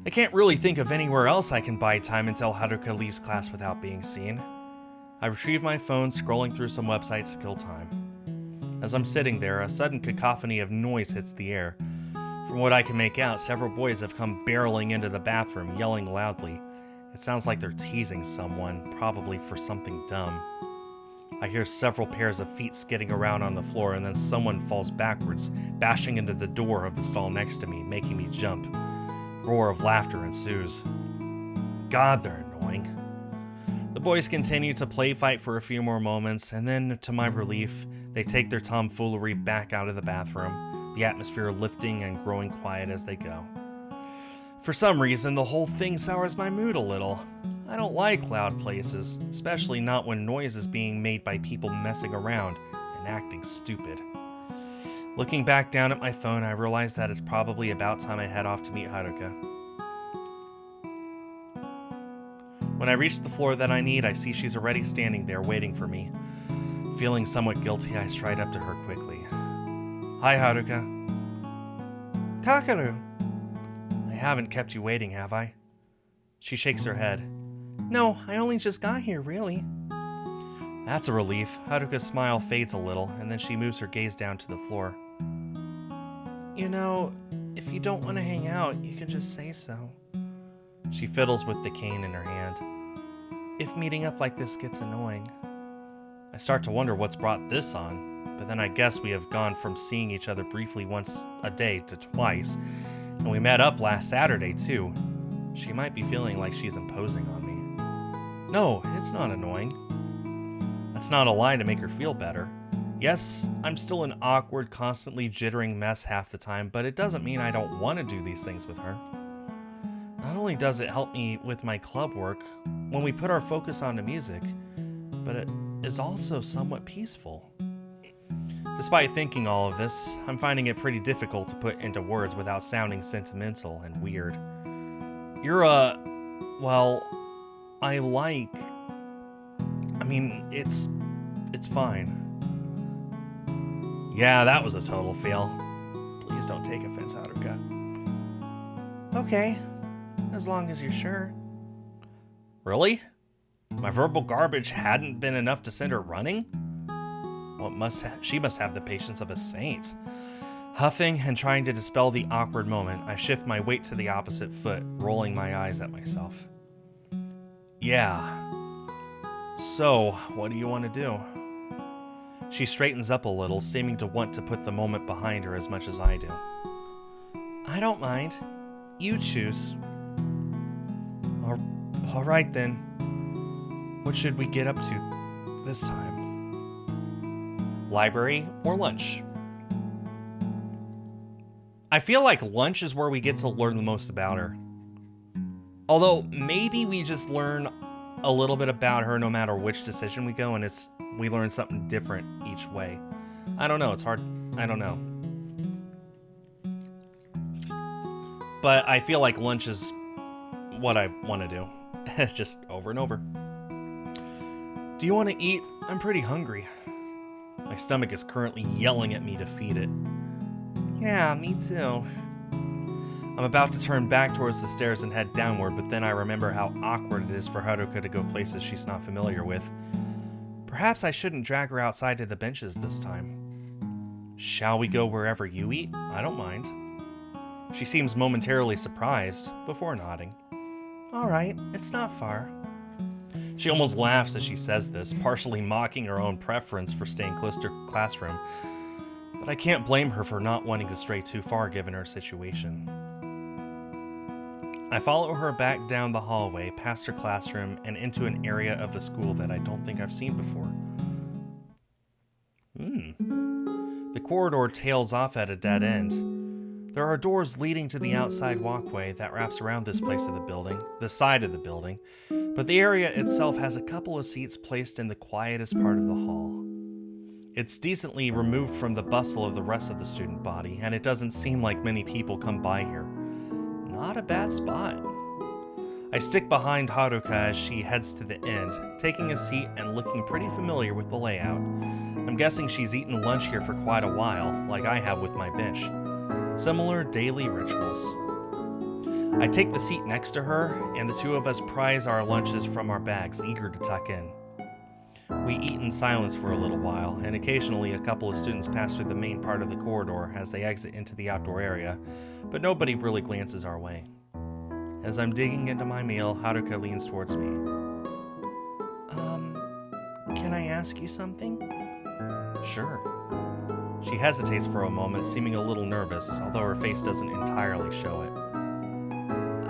I can't really think of anywhere else I can buy time until Haruka leaves class without being seen. I retrieve my phone, scrolling through some websites to kill time. As I'm sitting there, a sudden cacophony of noise hits the air. From what I can make out, several boys have come barreling into the bathroom, yelling loudly. It sounds like they're teasing someone, probably for something dumb. I hear several pairs of feet skidding around on the floor, and then someone falls backwards, bashing into the door of the stall next to me, making me jump. A roar of laughter ensues. God, they're annoying. The boys continue to play fight for a few more moments, and then, to my relief, they take their tomfoolery back out of the bathroom, the atmosphere lifting and growing quiet as they go. For some reason, the whole thing sours my mood a little. I don't like loud places, especially not when noise is being made by people messing around and acting stupid. Looking back down at my phone, I realize that it's probably about time I head off to meet Haruka. When I reach the floor that I need, I see she's already standing there waiting for me. Feeling somewhat guilty, I stride up to her quickly. Hi, Haruka. Kakaru! I haven't kept you waiting, have I? She shakes her head. No, I only just got here, really. That's a relief. Haruka's smile fades a little, and then she moves her gaze down to the floor. You know, if you don't want to hang out, you can just say so. She fiddles with the cane in her hand. If meeting up like this gets annoying. I start to wonder what's brought this on, but then I guess we have gone from seeing each other briefly once a day to twice, and we met up last Saturday too. She might be feeling like she's imposing on me. No, it's not annoying. That's not a lie to make her feel better. Yes, I'm still an awkward, constantly jittering mess half the time, but it doesn't mean I don't want to do these things with her. Not only does it help me with my club work when we put our focus onto music, but it is also somewhat peaceful. Despite thinking all of this, I'm finding it pretty difficult to put into words without sounding sentimental and weird. You're it's fine. Yeah, that was a total fail. Please don't take offense, Haruka. Okay, as long as you're sure. Really? My verbal garbage hadn't been enough to send her running? She must have the patience of a saint. Huffing and trying to dispel the awkward moment, I shift my weight to the opposite foot, rolling my eyes at myself. Yeah. So, what do you want to do? She straightens up a little, seeming to want to put the moment behind her as much as I do. I don't mind. You choose. All right then. What should we get up to this time? Library or lunch? I feel like lunch is where we get to learn the most about her. Although, maybe we just learn a little bit about her no matter which decision we go, and we learn something different each way. I don't know, it's hard. I don't know. But I feel like lunch is what I want to do. Just over and over. Do you want to eat? I'm pretty hungry. My stomach is currently yelling at me to feed it. Yeah, me too. I'm about to turn back towards the stairs and head downward, but then I remember how awkward it is for Haruka to go places she's not familiar with. Perhaps I shouldn't drag her outside to the benches this time. Shall we go wherever you eat? I don't mind. She seems momentarily surprised, before nodding. All right, it's not far. She almost laughs as she says this, partially mocking her own preference for staying close to her classroom. But I can't blame her for not wanting to stray too far given her situation. I follow her back down the hallway, past her classroom, and into an area of the school that I don't think I've seen before. The corridor tails off at a dead end. There are doors leading to the outside walkway that wraps around this side of the building, but the area itself has a couple of seats placed in the quietest part of the hall. It's decently removed from the bustle of the rest of the student body, and it doesn't seem like many people come by here. Not a bad spot. I stick behind Haruka as she heads to the end, taking a seat and looking pretty familiar with the layout. I'm guessing she's eaten lunch here for quite a while, like I have with my bench. Similar daily rituals. I take the seat next to her, and the two of us prize our lunches from our bags, eager to tuck in. We eat in silence for a little while, and occasionally a couple of students pass through the main part of the corridor as they exit into the outdoor area, but nobody really glances our way. As I'm digging into my meal, Haruka leans towards me. Can I ask you something? Sure. She hesitates for a moment, seeming a little nervous, although her face doesn't entirely show it.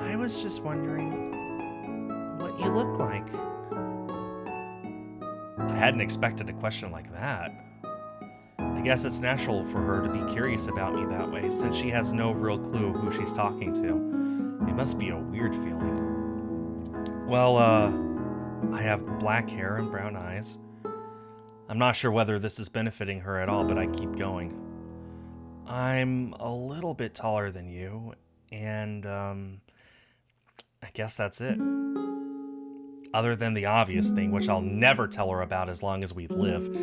I was just wondering what you look like. I hadn't expected a question like that. I guess it's natural for her to be curious about me that way, since she has no real clue who she's talking to. It must be a weird feeling. Well, I have black hair and brown eyes. I'm not sure whether this is benefiting her at all, but I keep going. I'm a little bit taller than you, and, I guess that's it. Other than the obvious thing, which I'll never tell her about as long as we live,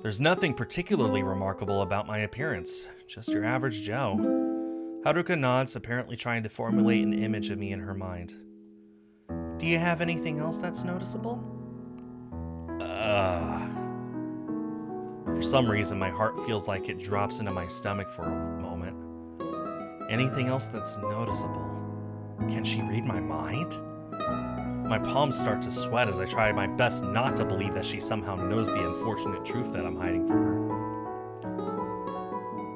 there's nothing particularly remarkable about my appearance. Just your average Joe. Haruka nods, apparently trying to formulate an image of me in her mind. Do you have anything else that's noticeable? For some reason, my heart feels like it drops into my stomach for a moment. Anything else that's noticeable? Can she read my mind? My palms start to sweat as I try my best not to believe that she somehow knows the unfortunate truth that I'm hiding from her.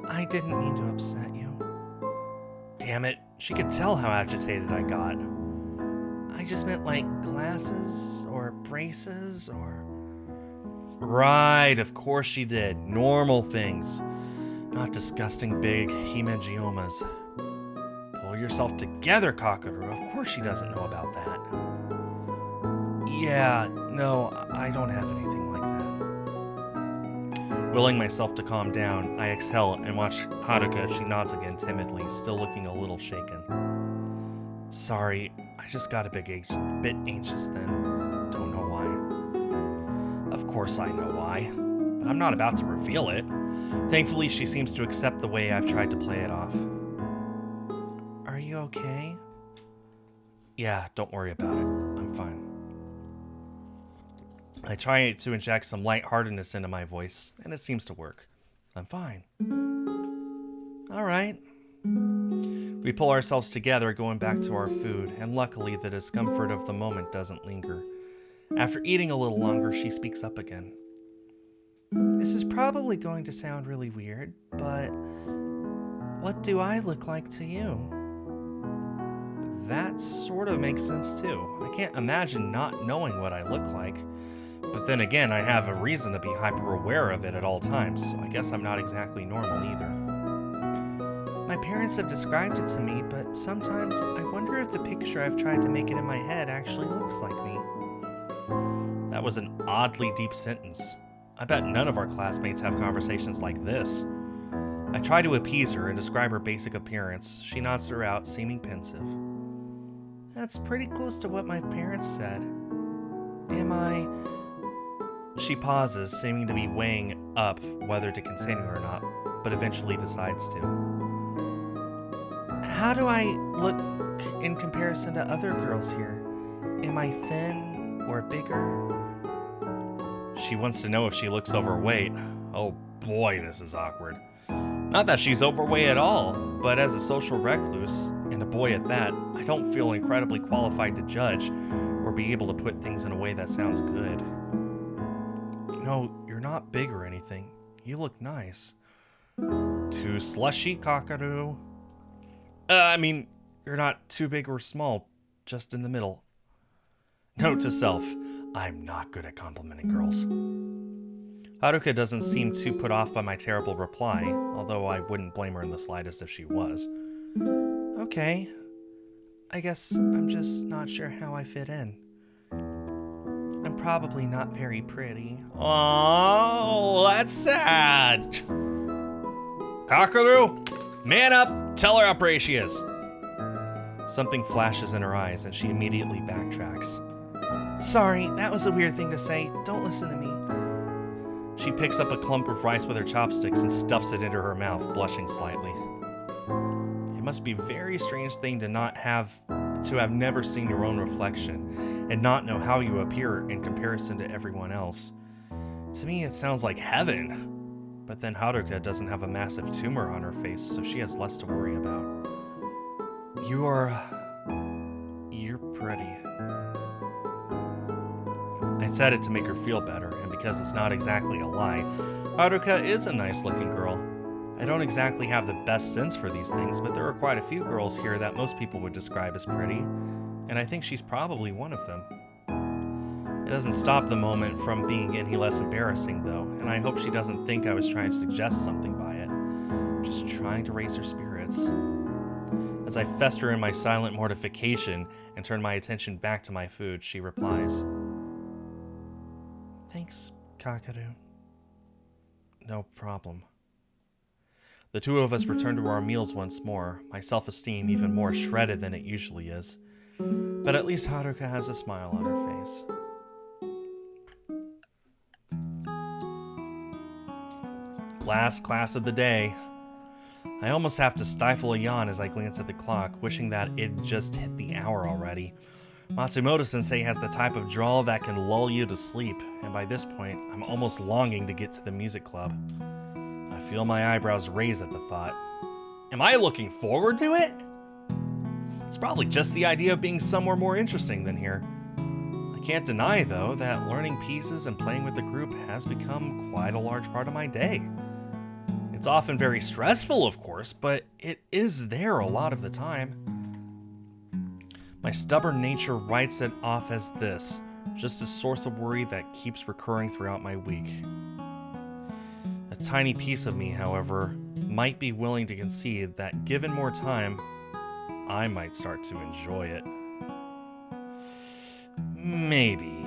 I didn't mean to upset you. Damn it, she could tell how agitated I got. I just meant like glasses or braces or... Right, of course she did. Normal things. Not disgusting big hemangiomas. Pull yourself together, Kakaru. Of course she doesn't know about that. Yeah, no, I don't have anything like that. Willing myself to calm down, I exhale and watch Haruka as she nods again timidly, still looking a little shaken. Sorry, I just got a bit anxious then. Don't know why. Of course I know why, but I'm not about to reveal it. Thankfully, she seems to accept the way I've tried to play it off. Are you okay? Yeah, don't worry about it. I'm fine. I try to inject some lightheartedness into my voice, and it seems to work. I'm fine. All right. We pull ourselves together, going back to our food, and luckily the discomfort of the moment doesn't linger. After eating a little longer, she speaks up again. This is probably going to sound really weird, but what do I look like to you? That sort of makes sense too. I can't imagine not knowing what I look like. But then again, I have a reason to be hyper aware of it at all times, so I guess I'm not exactly normal either. My parents have described it to me, but sometimes I wonder if the picture I've tried to make it in my head actually looks like me. That was an oddly deep sentence. I bet none of our classmates have conversations like this. I try to appease her and describe her basic appearance. She nods throughout, seeming pensive. That's pretty close to what my parents said. Am I... She pauses, seeming to be weighing up whether to continue or not, but eventually decides to. How do I look in comparison to other girls here? Am I thin or bigger? She wants to know if she looks overweight. Oh boy, this is awkward. Not that she's overweight at all, but as a social recluse, and a boy at that, I don't feel incredibly qualified to judge or be able to put things in a way that sounds good. No, you're not big or anything. You look nice. Too slushy, Kakaru. You're not too big or small, just in the middle. Note to self, I'm not good at complimenting girls. Haruka doesn't seem too put off by my terrible reply, although I wouldn't blame her in the slightest if she was. Okay. I guess I'm just not sure how I fit in. I'm I'm probably not very pretty. Oh, that's sad. Kakaru, man up, tell her how pretty she is. Something flashes in her eyes and she immediately backtracks. Sorry, that was a weird thing to say. Don't listen to me. She picks up a clump of rice with her chopsticks and stuffs it into her mouth, blushing slightly. It must be a very strange thing to have never seen your own reflection and not know how you appear in comparison to everyone else. To me, it sounds like heaven. But then Haruka doesn't have a massive tumor on her face, so she has less to worry about. You're pretty. I said it to make her feel better, and because it's not exactly a lie, Haruka is a nice-looking girl. I don't exactly have the best sense for these things, but there are quite a few girls here that most people would describe as pretty, and I think she's probably one of them. It doesn't stop the moment from being any less embarrassing, though, and I hope she doesn't think I was trying to suggest something by it. Just trying to raise her spirits. As I fester in my silent mortification and turn my attention back to my food, she replies, Thanks, Kakaru. No problem. The two of us return to our meals once more, my self-esteem even more shredded than it usually is. But at least Haruka has a smile on her face. Last class of the day. I almost have to stifle a yawn as I glance at the clock, wishing that it just hit the hour already. Matsumoto-sensei has the type of drawl that can lull you to sleep, and by this point, I'm almost longing to get to the music club. I feel my eyebrows raise at the thought. Am I looking forward to it? It's probably just the idea of being somewhere more interesting than here. I can't deny, though, that learning pieces and playing with the group has become quite a large part of my day. It's often very stressful, of course, but it is there a lot of the time. My stubborn nature writes it off as this, just a source of worry that keeps recurring throughout my week. A tiny piece of me, however, might be willing to concede that given more time, I might start to enjoy it. Maybe.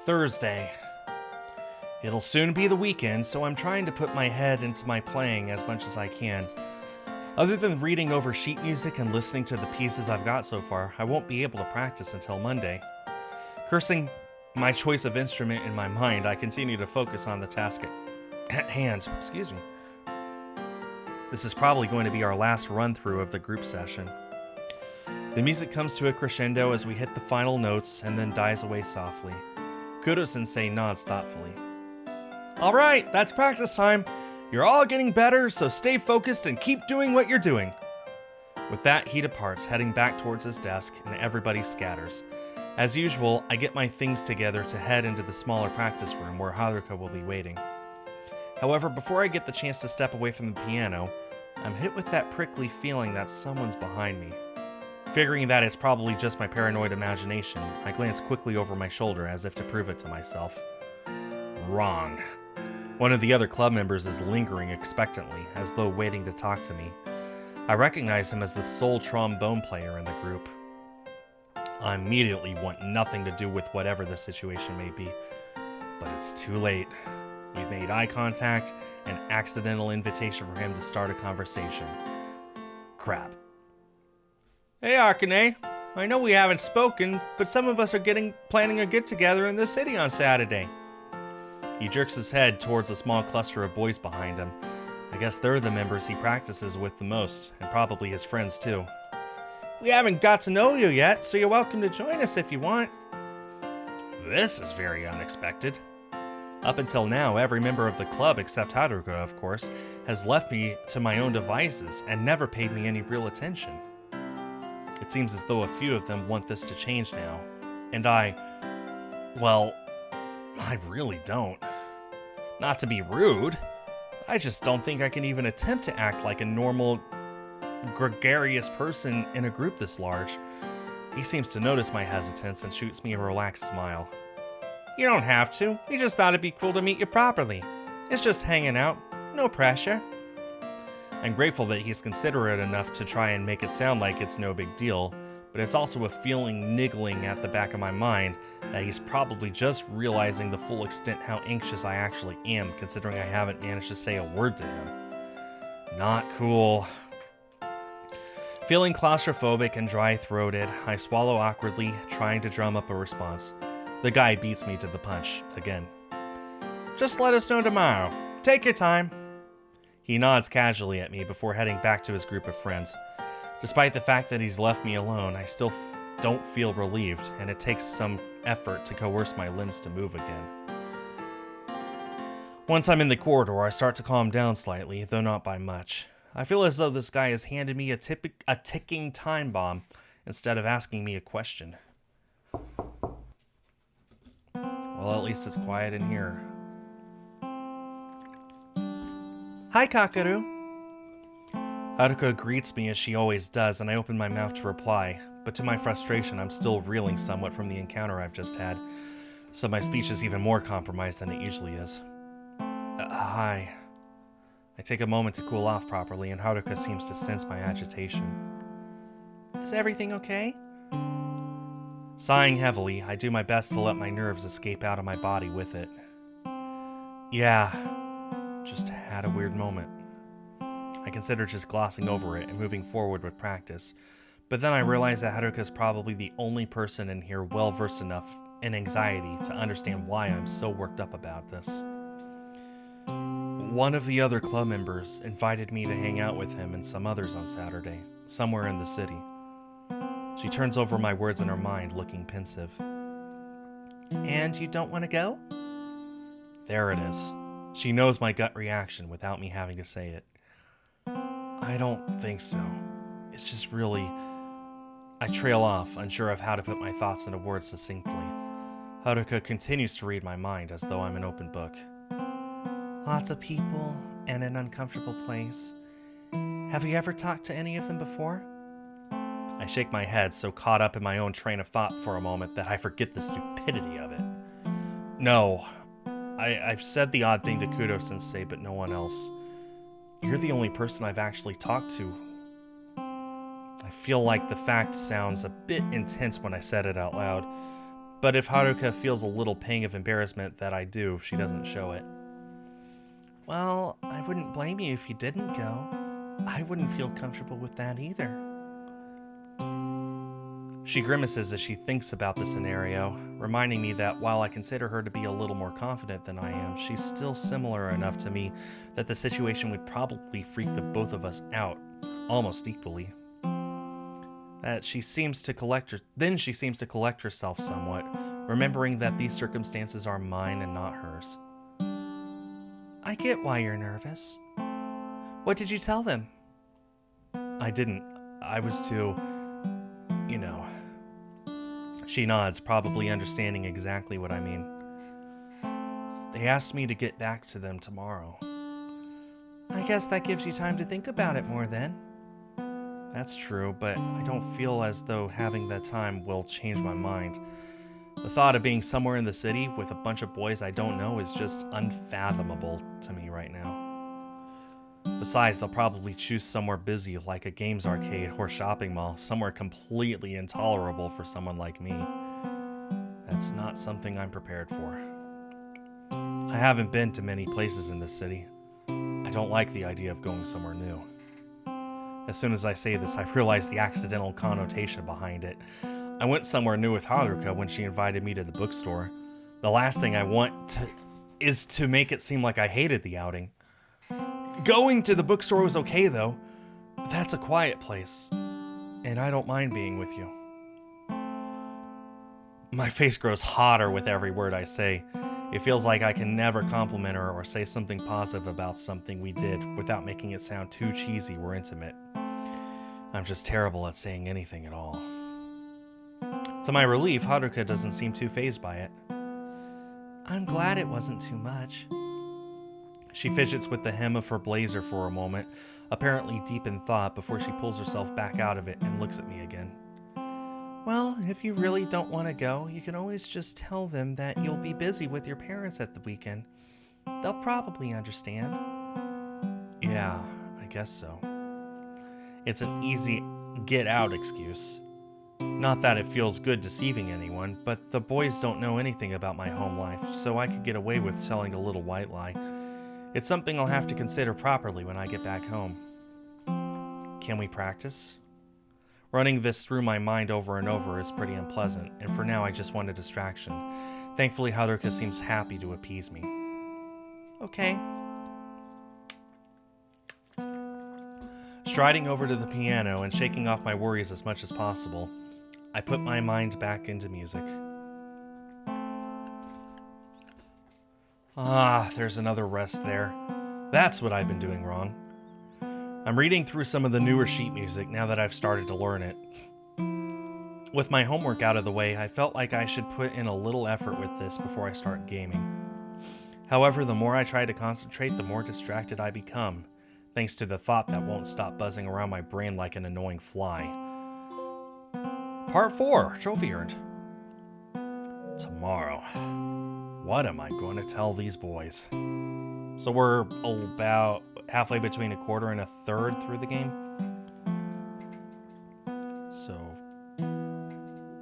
Thursday. It'll soon be the weekend, so I'm trying to put my head into my playing as much as I can. Other than reading over sheet music and listening to the pieces I've got so far, I won't be able to practice until Monday. Cursing my choice of instrument in my mind, I continue to focus on the task at hand. Excuse me. This is probably going to be our last run-through of the group session. The music comes to a crescendo as we hit the final notes and then dies away softly. Kudo-sensei nods thoughtfully. All right, that's practice time. You're all getting better, so stay focused and keep doing what you're doing. With that, he departs, heading back towards his desk, and everybody scatters. As usual, I get my things together to head into the smaller practice room where Haruka will be waiting. However, before I get the chance to step away from the piano, I'm hit with that prickly feeling that someone's behind me. Figuring that it's probably just my paranoid imagination, I glance quickly over my shoulder as if to prove it to myself. Wrong. One of the other club members is lingering expectantly, as though waiting to talk to me. I recognize him as the sole trombone player in the group. I immediately want nothing to do with whatever the situation may be, but it's too late. We've made eye contact, an accidental invitation for him to start a conversation. Crap. Hey Akane, I know we haven't spoken, but some of us are planning a get-together in the city on Saturday. He jerks his head towards a small cluster of boys behind him. I guess they're the members he practices with the most, and probably his friends too. We haven't got to know you yet, so you're welcome to join us if you want. This is very unexpected. Up until now, every member of the club, except Haruka, of course, has left me to my own devices and never paid me any real attention. It seems as though a few of them want this to change now, and I really don't. Not to be rude, I just don't think I can even attempt to act like a normal, gregarious person in a group this large. He seems to notice my hesitance and shoots me a relaxed smile. You don't have to. We just thought it'd be cool to meet you properly. It's just hanging out. No pressure. I'm grateful that he's considerate enough to try and make it sound like it's no big deal, but it's also a feeling niggling at the back of my mind that he's probably just realizing the full extent how anxious I actually am, considering I haven't managed to say a word to him. Not cool. Feeling claustrophobic and dry-throated, I swallow awkwardly, trying to drum up a response. The guy beats me to the punch again. Just let us know tomorrow. Take your time. He nods casually at me before heading back to his group of friends. Despite the fact that he's left me alone, I still don't feel relieved, and it takes some effort to coerce my limbs to move again. Once I'm in the corridor, I start to calm down slightly, though not by much. I feel as though this guy has handed me a ticking time bomb instead of asking me a question. Well, at least it's quiet in here. Hi, Kakaru. Haruka greets me as she always does, and I open my mouth to reply, but to my frustration, I'm still reeling somewhat from the encounter I've just had, so my speech is even more compromised than it usually is. Hi. I take a moment to cool off properly, and Haruka seems to sense my agitation. Is everything okay? Sighing heavily, I do my best to let my nerves escape out of my body with it. Yeah, just had a weird moment. I consider just glossing over it and moving forward with practice, but then I realize that Haruka's probably the only person in here well-versed enough in anxiety to understand why I'm so worked up about this. One of the other club members invited me to hang out with him and some others on Saturday, somewhere in the city. She turns over my words in her mind, looking pensive. And you don't want to go? There it is. She knows my gut reaction without me having to say it. I don't think so. It's just really... I trail off, unsure of how to put my thoughts into words succinctly. Haruka continues to read my mind as though I'm an open book. Lots of people and an uncomfortable place. Have you ever talked to any of them before? I shake my head, so caught up in my own train of thought for a moment that I forget the stupidity of it. No. I've said the odd thing to Kudo-sensei, but no one else. You're the only person I've actually talked to. I feel like the fact sounds a bit intense when I said it out loud, but if Haruka feels a little pang of embarrassment that I do, she doesn't show it. Well, I wouldn't blame you if you didn't go. I wouldn't feel comfortable with that either. She grimaces as she thinks about the scenario, reminding me that while I consider her to be a little more confident than I am, she's still similar enough to me that the situation would probably freak the both of us out, almost equally. She seems to collect herself somewhat, remembering that these circumstances are mine and not hers. I get why you're nervous. What did you tell them? I didn't. I was too... She nods, probably understanding exactly what I mean. They asked me to get back to them tomorrow. I guess that gives you time to think about it more then. That's true, but I don't feel as though having that time will change my mind. The thought of being somewhere in the city with a bunch of boys I don't know is just unfathomable to me right now. Besides, they'll probably choose somewhere busy like a games arcade or shopping mall, somewhere completely intolerable for someone like me. That's not something I'm prepared for. I haven't been to many places in this city. I don't like the idea of going somewhere new. As soon as I say this, I realize the accidental connotation behind it. I went somewhere new with Haruka when she invited me to the bookstore. The last thing I want is to make it seem like I hated the outing. Going to the bookstore was okay, though. That's a quiet place, and I don't mind being with you. My face grows hotter with every word I say. It feels like I can never compliment her or say something positive about something we did without making it sound too cheesy or intimate. I'm just terrible at saying anything at all. To my relief, Haruka doesn't seem too fazed by it. I'm glad it wasn't too much. She fidgets with the hem of her blazer for a moment, apparently deep in thought before she pulls herself back out of it and looks at me again. Well, if you really don't want to go, you can always just tell them that you'll be busy with your parents at the weekend. They'll probably understand. Yeah, I guess so. It's an easy get-out excuse. Not that it feels good deceiving anyone, but the boys don't know anything about my home life, so I could get away with telling a little white lie. It's something I'll have to consider properly when I get back home. Can we practice? Running this through my mind over and over is pretty unpleasant, and for now I just want a distraction. Thankfully, Haruka seems happy to appease me. Okay. Striding over to the piano and shaking off my worries as much as possible, I put my mind back into music. There's another rest there. That's what I've been doing wrong. I'm reading through some of the newer sheet music now that I've started to learn it. With my homework out of the way, I felt like I should put in a little effort with this before I start gaming. However, the more I try to concentrate, the more distracted I become, thanks to the thought that won't stop buzzing around my brain like an annoying fly. Part 4, trophy earned. Tomorrow. What am I going to tell these boys? So we're about halfway between a quarter and a third through the game. So,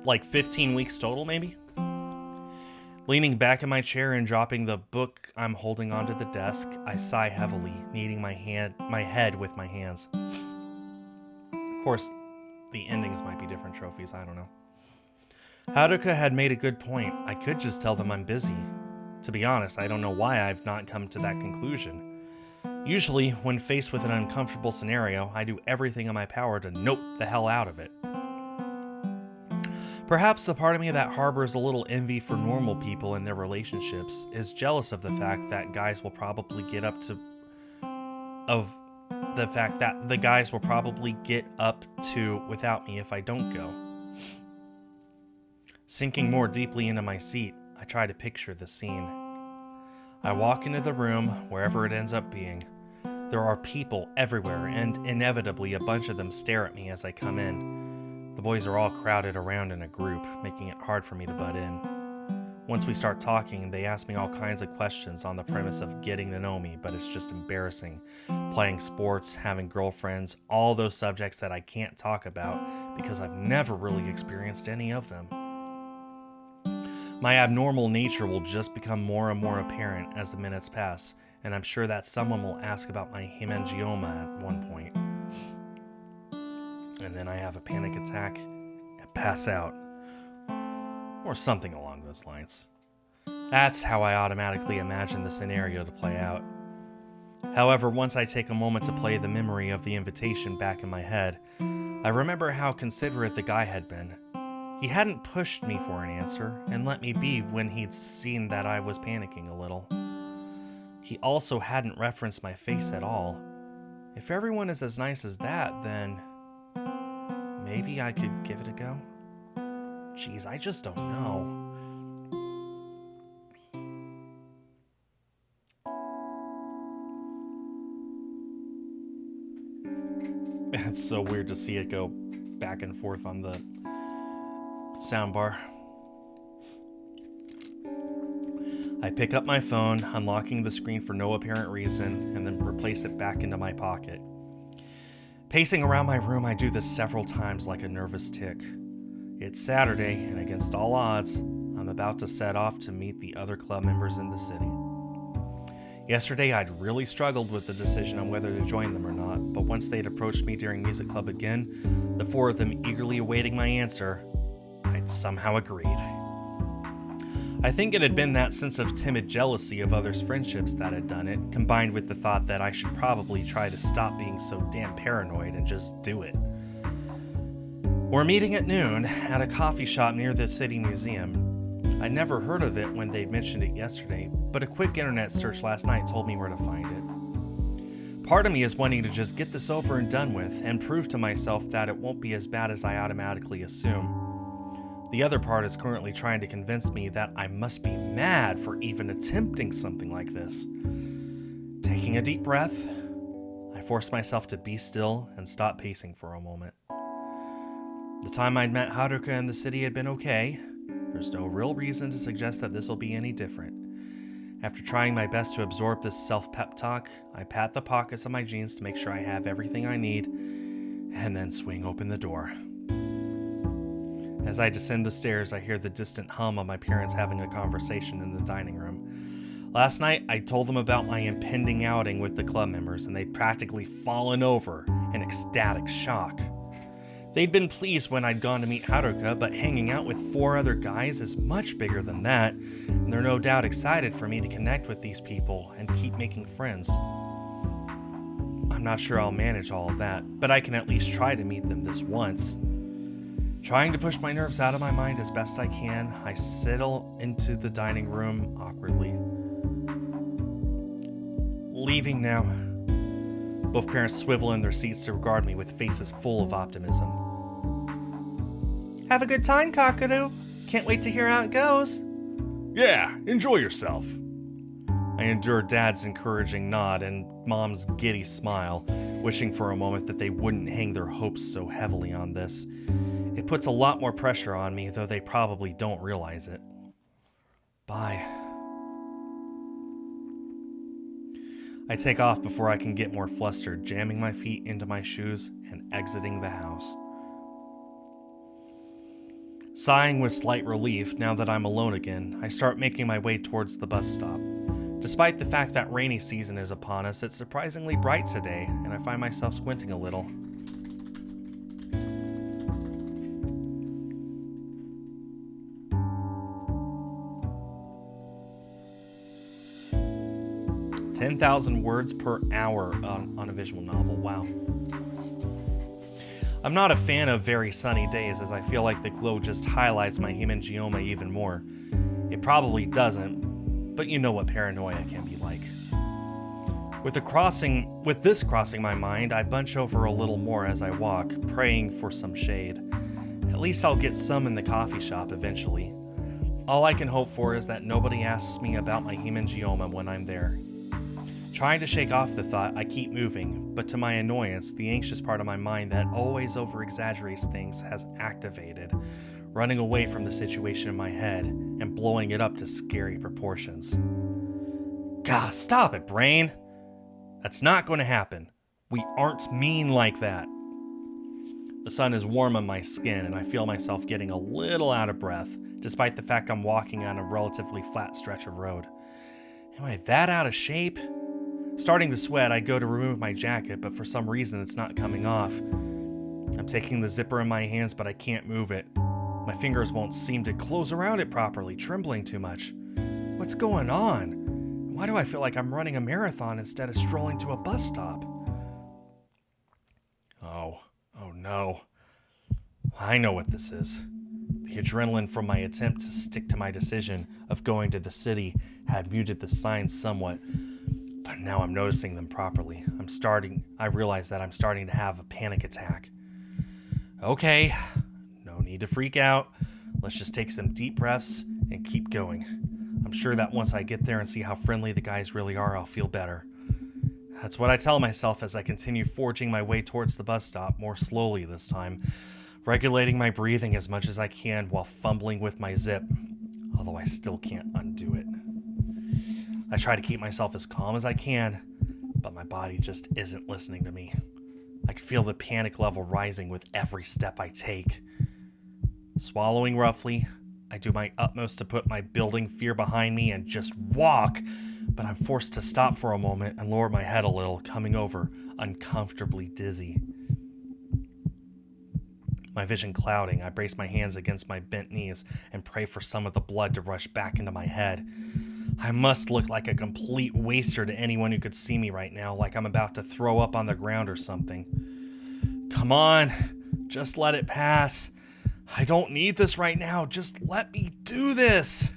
like 15 weeks total, maybe? Leaning back in my chair and dropping the book I'm holding onto the desk, I sigh heavily, kneading my head with my hands. Of course, the endings might be different trophies, I don't know. Haruka had made a good point. I could just tell them I'm busy. To be honest, I don't know why I've not come to that conclusion. Usually, when faced with an uncomfortable scenario, I do everything in my power to nope the hell out of it. Perhaps the part of me that harbors a little envy for normal people in their relationships is jealous of the fact that the guys will probably get up to without me if I don't go. Sinking more deeply into my seat, I try to picture the scene. I walk into the room, wherever it ends up being. There are people everywhere, and inevitably a bunch of them stare at me as I come in. The boys are all crowded around in a group, making it hard for me to butt in. Once we start talking, they ask me all kinds of questions on the premise of getting to know me, but it's just embarrassing. Playing sports, having girlfriends, all those subjects that I can't talk about because I've never really experienced any of them. My abnormal nature will just become more and more apparent as the minutes pass, and I'm sure that someone will ask about my hemangioma at one point. And then I have a panic attack and pass out. Or something along those lines. That's how I automatically imagine the scenario to play out. However, once I take a moment to play the memory of the invitation back in my head, I remember how considerate the guy had been. He hadn't pushed me for an answer and let me be when he'd seen that I was panicking a little. He also hadn't referenced my face at all. If everyone is as nice as that, then maybe I could give it a go? Jeez, I just don't know. It's so weird to see it go back and forth on the soundbar. I pick up my phone, unlocking the screen for no apparent reason, and then replace it back into my pocket. Pacing around my room, I do this several times like a nervous tick. It's Saturday, and against all odds, I'm about to set off to meet the other club members in the city. Yesterday, I'd really struggled with the decision on whether to join them or not, but once they'd approached me during music club again, the four of them eagerly awaiting my answer, I'd somehow agreed. I think it had been that sense of timid jealousy of others' friendships that had done it, combined with the thought that I should probably try to stop being so damn paranoid and just do it. We're meeting at noon at a coffee shop near the city museum. I'd never heard of it when they'd mentioned it yesterday, but a quick internet search last night told me where to find it. Part of me is wanting to just get this over and done with and prove to myself that it won't be as bad as I automatically assume. The other part is currently trying to convince me that I must be mad for even attempting something like this. Taking a deep breath, I forced myself to be still and stop pacing for a moment. The time I'd met Haruka in the city had been okay. There's no real reason to suggest that this will be any different. After trying my best to absorb this self-pep talk, I pat the pockets of my jeans to make sure I have everything I need, and then swing open the door. As I descend the stairs, I hear the distant hum of my parents having a conversation in the dining room. Last night, I told them about my impending outing with the club members, and they'd practically fallen over in ecstatic shock. They'd been pleased when I'd gone to meet Haruka, but hanging out with 4 other guys is much bigger than that, and they're no doubt excited for me to connect with these people and keep making friends. I'm not sure I'll manage all of that, but I can at least try to meet them this once. Trying to push my nerves out of my mind as best I can, I settle into the dining room awkwardly. Leaving now. Both parents swivel in their seats to regard me with faces full of optimism. Have a good time, Kakaru. Can't wait to hear how it goes. Yeah, enjoy yourself. I endure Dad's encouraging nod and Mom's giddy smile, wishing for a moment that they wouldn't hang their hopes so heavily on this. It puts a lot more pressure on me, though they probably don't realize it. Bye. I take off before I can get more flustered, jamming my feet into my shoes and exiting the house. Sighing with slight relief now that I'm alone again, I start making my way towards the bus stop. Despite the fact that rainy season is upon us, it's surprisingly bright today, and I find myself squinting a little. "10,000 words per hour on a visual novel. Wow. I'm not a fan of very sunny days, as I feel like the glow just highlights my hemangioma even more. It probably doesn't, but you know what paranoia can be like. With this crossing my mind, I bunch over a little more as I walk, praying for some shade. At least I'll get some in the coffee shop eventually. All I can hope for is that nobody asks me about my hemangioma when I'm there. Trying to shake off the thought, I keep moving, but to my annoyance, the anxious part of my mind that always over-exaggerates things has activated, running away from the situation in my head and blowing it up to scary proportions. God, stop it, brain! That's not going to happen. We aren't mean like that. The sun is warm on my skin, and I feel myself getting a little out of breath, despite the fact I'm walking on a relatively flat stretch of road. Am I that out of shape? Starting to sweat, I go to remove my jacket, but for some reason it's not coming off. I'm taking the zipper in my hands, but I can't move it. My fingers won't seem to close around it properly, trembling too much. What's going on? Why do I feel like I'm running a marathon instead of strolling to a bus stop? Oh no. I know what this is. The adrenaline from my attempt to stick to my decision of going to the city had muted the signs somewhat. But now I'm noticing them properly. I realize that I'm starting to have a panic attack. Okay, no need to freak out. Let's just take some deep breaths and keep going. I'm sure that once I get there and see how friendly the guys really are, I'll feel better. That's what I tell myself as I continue forging my way towards the bus stop, more slowly this time, regulating my breathing as much as I can while fumbling with my zip, although I still can't undo it. I try to keep myself as calm as I can, but my body just isn't listening to me. I can feel the panic level rising with every step I take. Swallowing roughly, I do my utmost to put my building fear behind me and just walk, but I'm forced to stop for a moment and lower my head a little, coming over uncomfortably dizzy. My vision clouding, I brace my hands against my bent knees and pray for some of the blood to rush back into my head. I must look like a complete waster to anyone who could see me right now, like I'm about to throw up on the ground or something. Come on, just let it pass. I don't need this right now, just let me do this.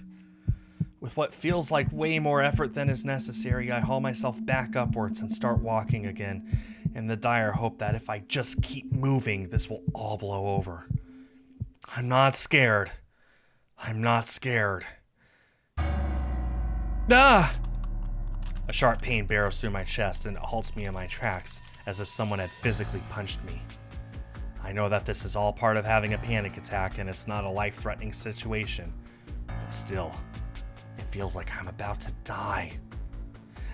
With what feels like way more effort than is necessary, I haul myself back upwards and start walking again, in the dire hope that if I just keep moving, this will all blow over. I'm not scared. Ah! A sharp pain barrels through my chest and it halts me in my tracks, as if someone had physically punched me. I know that this is all part of having a panic attack and it's not a life-threatening situation, but still, it feels like I'm about to die.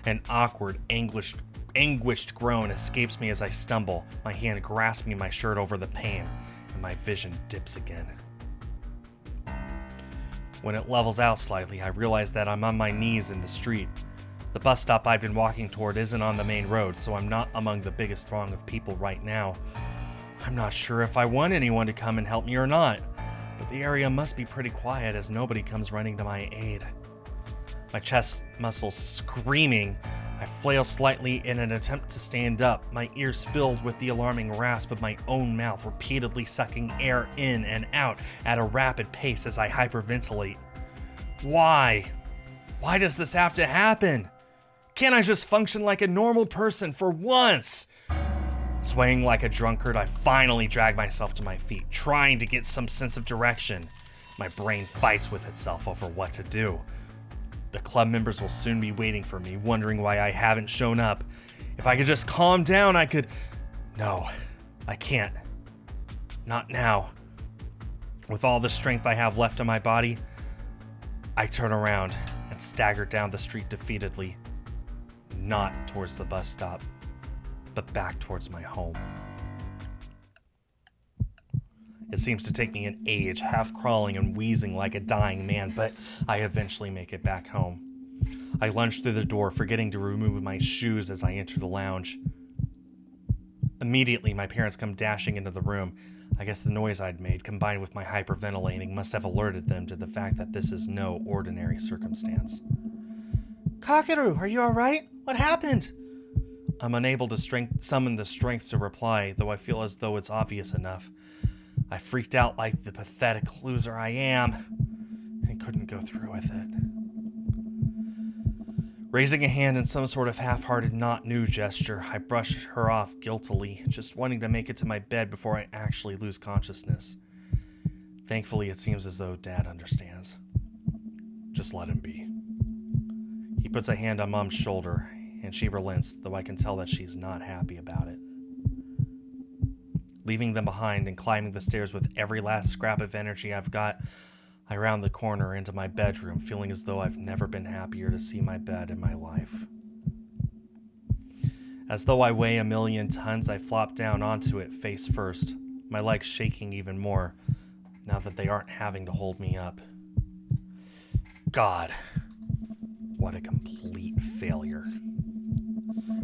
An awkward, anguished groan escapes me as I stumble, my hand grasping my shirt over the pain, and my vision dips again. When it levels out slightly, I realize that I'm on my knees in the street. The bus stop I've been walking toward isn't on the main road, so I'm not among the biggest throng of people right now. I'm not sure if I want anyone to come and help me or not, but the area must be pretty quiet as nobody comes running to my aid. My chest muscles screaming, I flail slightly in an attempt to stand up, my ears filled with the alarming rasp of my own mouth repeatedly sucking air in and out at a rapid pace as I hyperventilate. Why? Why does this have to happen? Can't I just function like a normal person for once? Swaying like a drunkard, I finally drag myself to my feet, trying to get some sense of direction. My brain fights with itself over what to do. The club members will soon be waiting for me, wondering why I haven't shown up. If I could just calm down, I could... No, I can't. Not now. With all the strength I have left in my body, I turn around and stagger down the street defeatedly. Not towards the bus stop, but back towards my home. It seems to take me an age, half crawling and wheezing like a dying man, but I eventually make it back home. I lunge through the door, forgetting to remove my shoes as I enter the lounge. Immediately, my parents come dashing into the room. I guess the noise I'd made, combined with my hyperventilating, must have alerted them to the fact that this is no ordinary circumstance. Kakeru, are you alright? What happened? I'm unable to summon the strength to reply, though I feel as though it's obvious enough. I freaked out like the pathetic loser I am, and couldn't go through with it. Raising a hand in some sort of half-hearted not new gesture, I brush her off guiltily, just wanting to make it to my bed before I actually lose consciousness. Thankfully, it seems as though Dad understands. Just let him be. He puts a hand on Mom's shoulder, and she relents, though I can tell that she's not happy about it. Leaving them behind and climbing the stairs with every last scrap of energy I've got, I round the corner into my bedroom, feeling as though I've never been happier to see my bed in my life. As though I weigh 1,000,000 tons, I flop down onto it face first, my legs shaking even more, now that they aren't having to hold me up. God, what a complete failure.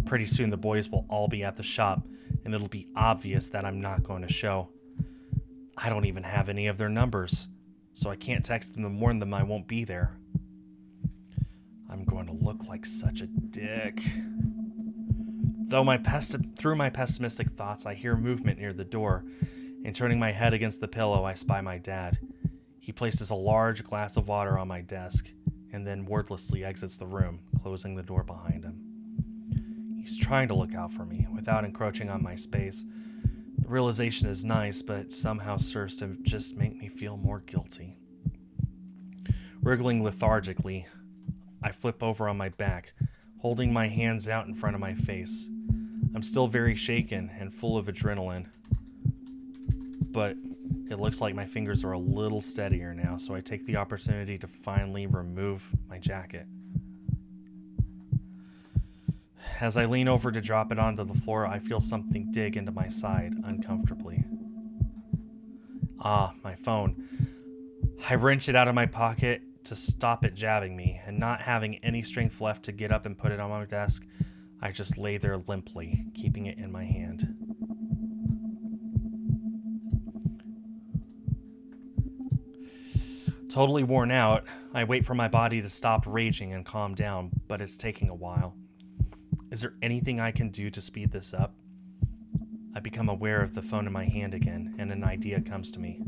Pretty soon the boys will all be at the shop, and it'll be obvious that I'm not going to show. I don't even have any of their numbers, so I can't text them to warn them I won't be there. I'm going to look like such a dick. Through my pessimistic thoughts, I hear movement near the door, and turning my head against the pillow, I spy my dad. He places a large glass of water on my desk, and then wordlessly exits the room, closing the door behind him. He's trying to look out for me, without encroaching on my space. The realization is nice, but somehow serves to just make me feel more guilty. Wriggling lethargically, I flip over on my back, holding my hands out in front of my face. I'm still very shaken and full of adrenaline, but it looks like my fingers are a little steadier now, so I take the opportunity to finally remove my jacket. As I lean over to drop it onto the floor, I feel something dig into my side uncomfortably. Ah, my phone. I wrench it out of my pocket to stop it jabbing me, and not having any strength left to get up and put it on my desk, I just lay there limply, keeping it in my hand. Totally worn out, I wait for my body to stop raging and calm down, but it's taking a while. Is there anything I can do to speed this up? I become aware of the phone in my hand again, and an idea comes to me.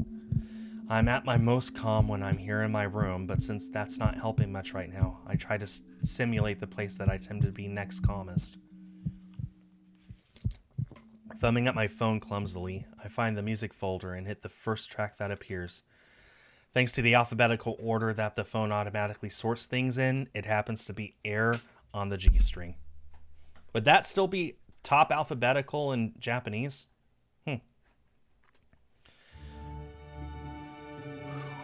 I'm at my most calm when I'm here in my room, but since that's not helping much right now, I try to simulate the place that I tend to be next calmest. Thumbing at my phone clumsily, I find the music folder and hit the first track that appears. Thanks to the alphabetical order that the phone automatically sorts things in, it happens to be Air on the G string. Would that still be top alphabetical in Japanese?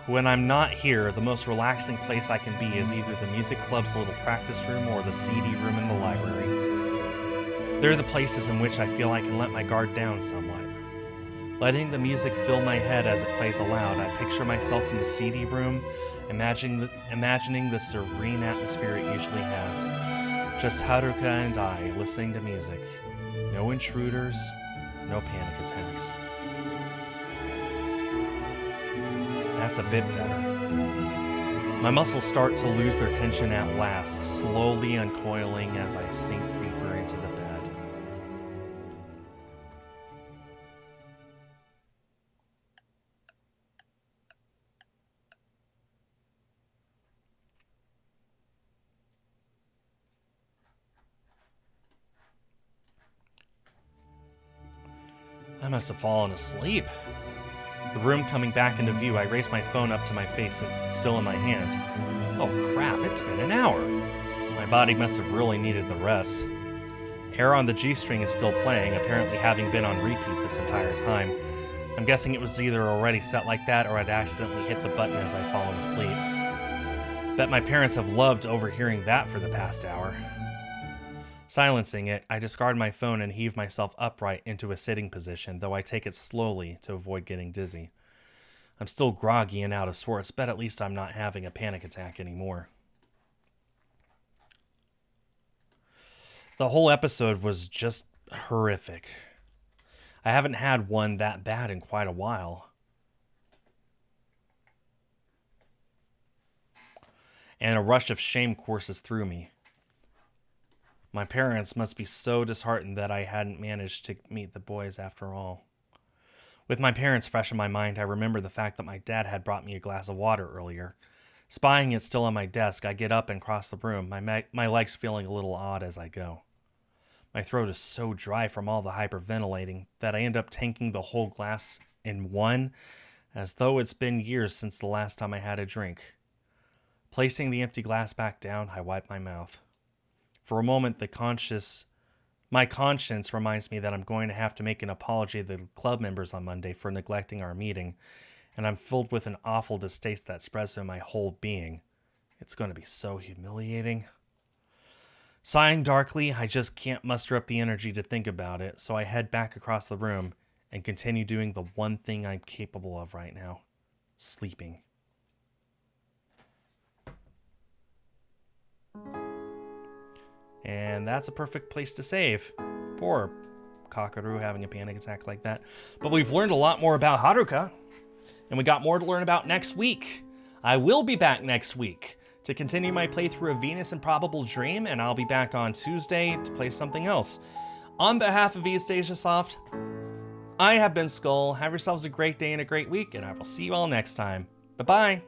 When I'm not here, the most relaxing place I can be is either the music club's little practice room or the CD room in the library. They're the places in which I feel I can let my guard down somewhat. Letting the music fill my head as it plays aloud, I picture myself in the CD room, imagining the serene atmosphere it usually has. Just Haruka and I listening to music. No intruders, no panic attacks. That's a bit better. My muscles start to lose their tension at last, slowly uncoiling as I sink deeper into the bed. I must have fallen asleep. The room coming back into view, I raise my phone up to my face and still in my hand. Oh crap, it's been an hour. My body must have really needed the rest. Air on the G-string is still playing, apparently having been on repeat this entire time. I'm guessing it was either already set like that or I'd accidentally hit the button as I'd fallen asleep. Bet my parents have loved overhearing that for the past hour. Silencing it, I discard my phone and heave myself upright into a sitting position, though I take it slowly to avoid getting dizzy. I'm still groggy and out of sorts, but at least I'm not having a panic attack anymore. The whole episode was just horrific. I haven't had one that bad in quite a while. And a rush of shame courses through me. My parents must be so disheartened that I hadn't managed to meet the boys after all. With my parents fresh in my mind, I remember the fact that my dad had brought me a glass of water earlier. Spying it still on my desk, I get up and cross the room, my legs feeling a little odd as I go. My throat is so dry from all the hyperventilating that I end up tanking the whole glass in one, as though it's been years since the last time I had a drink. Placing the empty glass back down, I wipe my mouth. For a moment, my conscience reminds me that I'm going to have to make an apology to the club members on Monday for neglecting our meeting, and I'm filled with an awful distaste that spreads through my whole being. It's going to be so humiliating. Sighing darkly, I just can't muster up the energy to think about it, so I head back across the room and continue doing the one thing I'm capable of right now: sleeping. And that's a perfect place to save. Poor Kakaru having a panic attack like that. But we've learned a lot more about Haruka, and we got more to learn about next week. I will be back next week to continue my playthrough of Venus Improbable Dream, and I'll be back on Tuesday to play something else. On behalf of East Asia Soft, I have been Skull. Have yourselves a great day and a great week, and I will see you all next time. Bye-bye.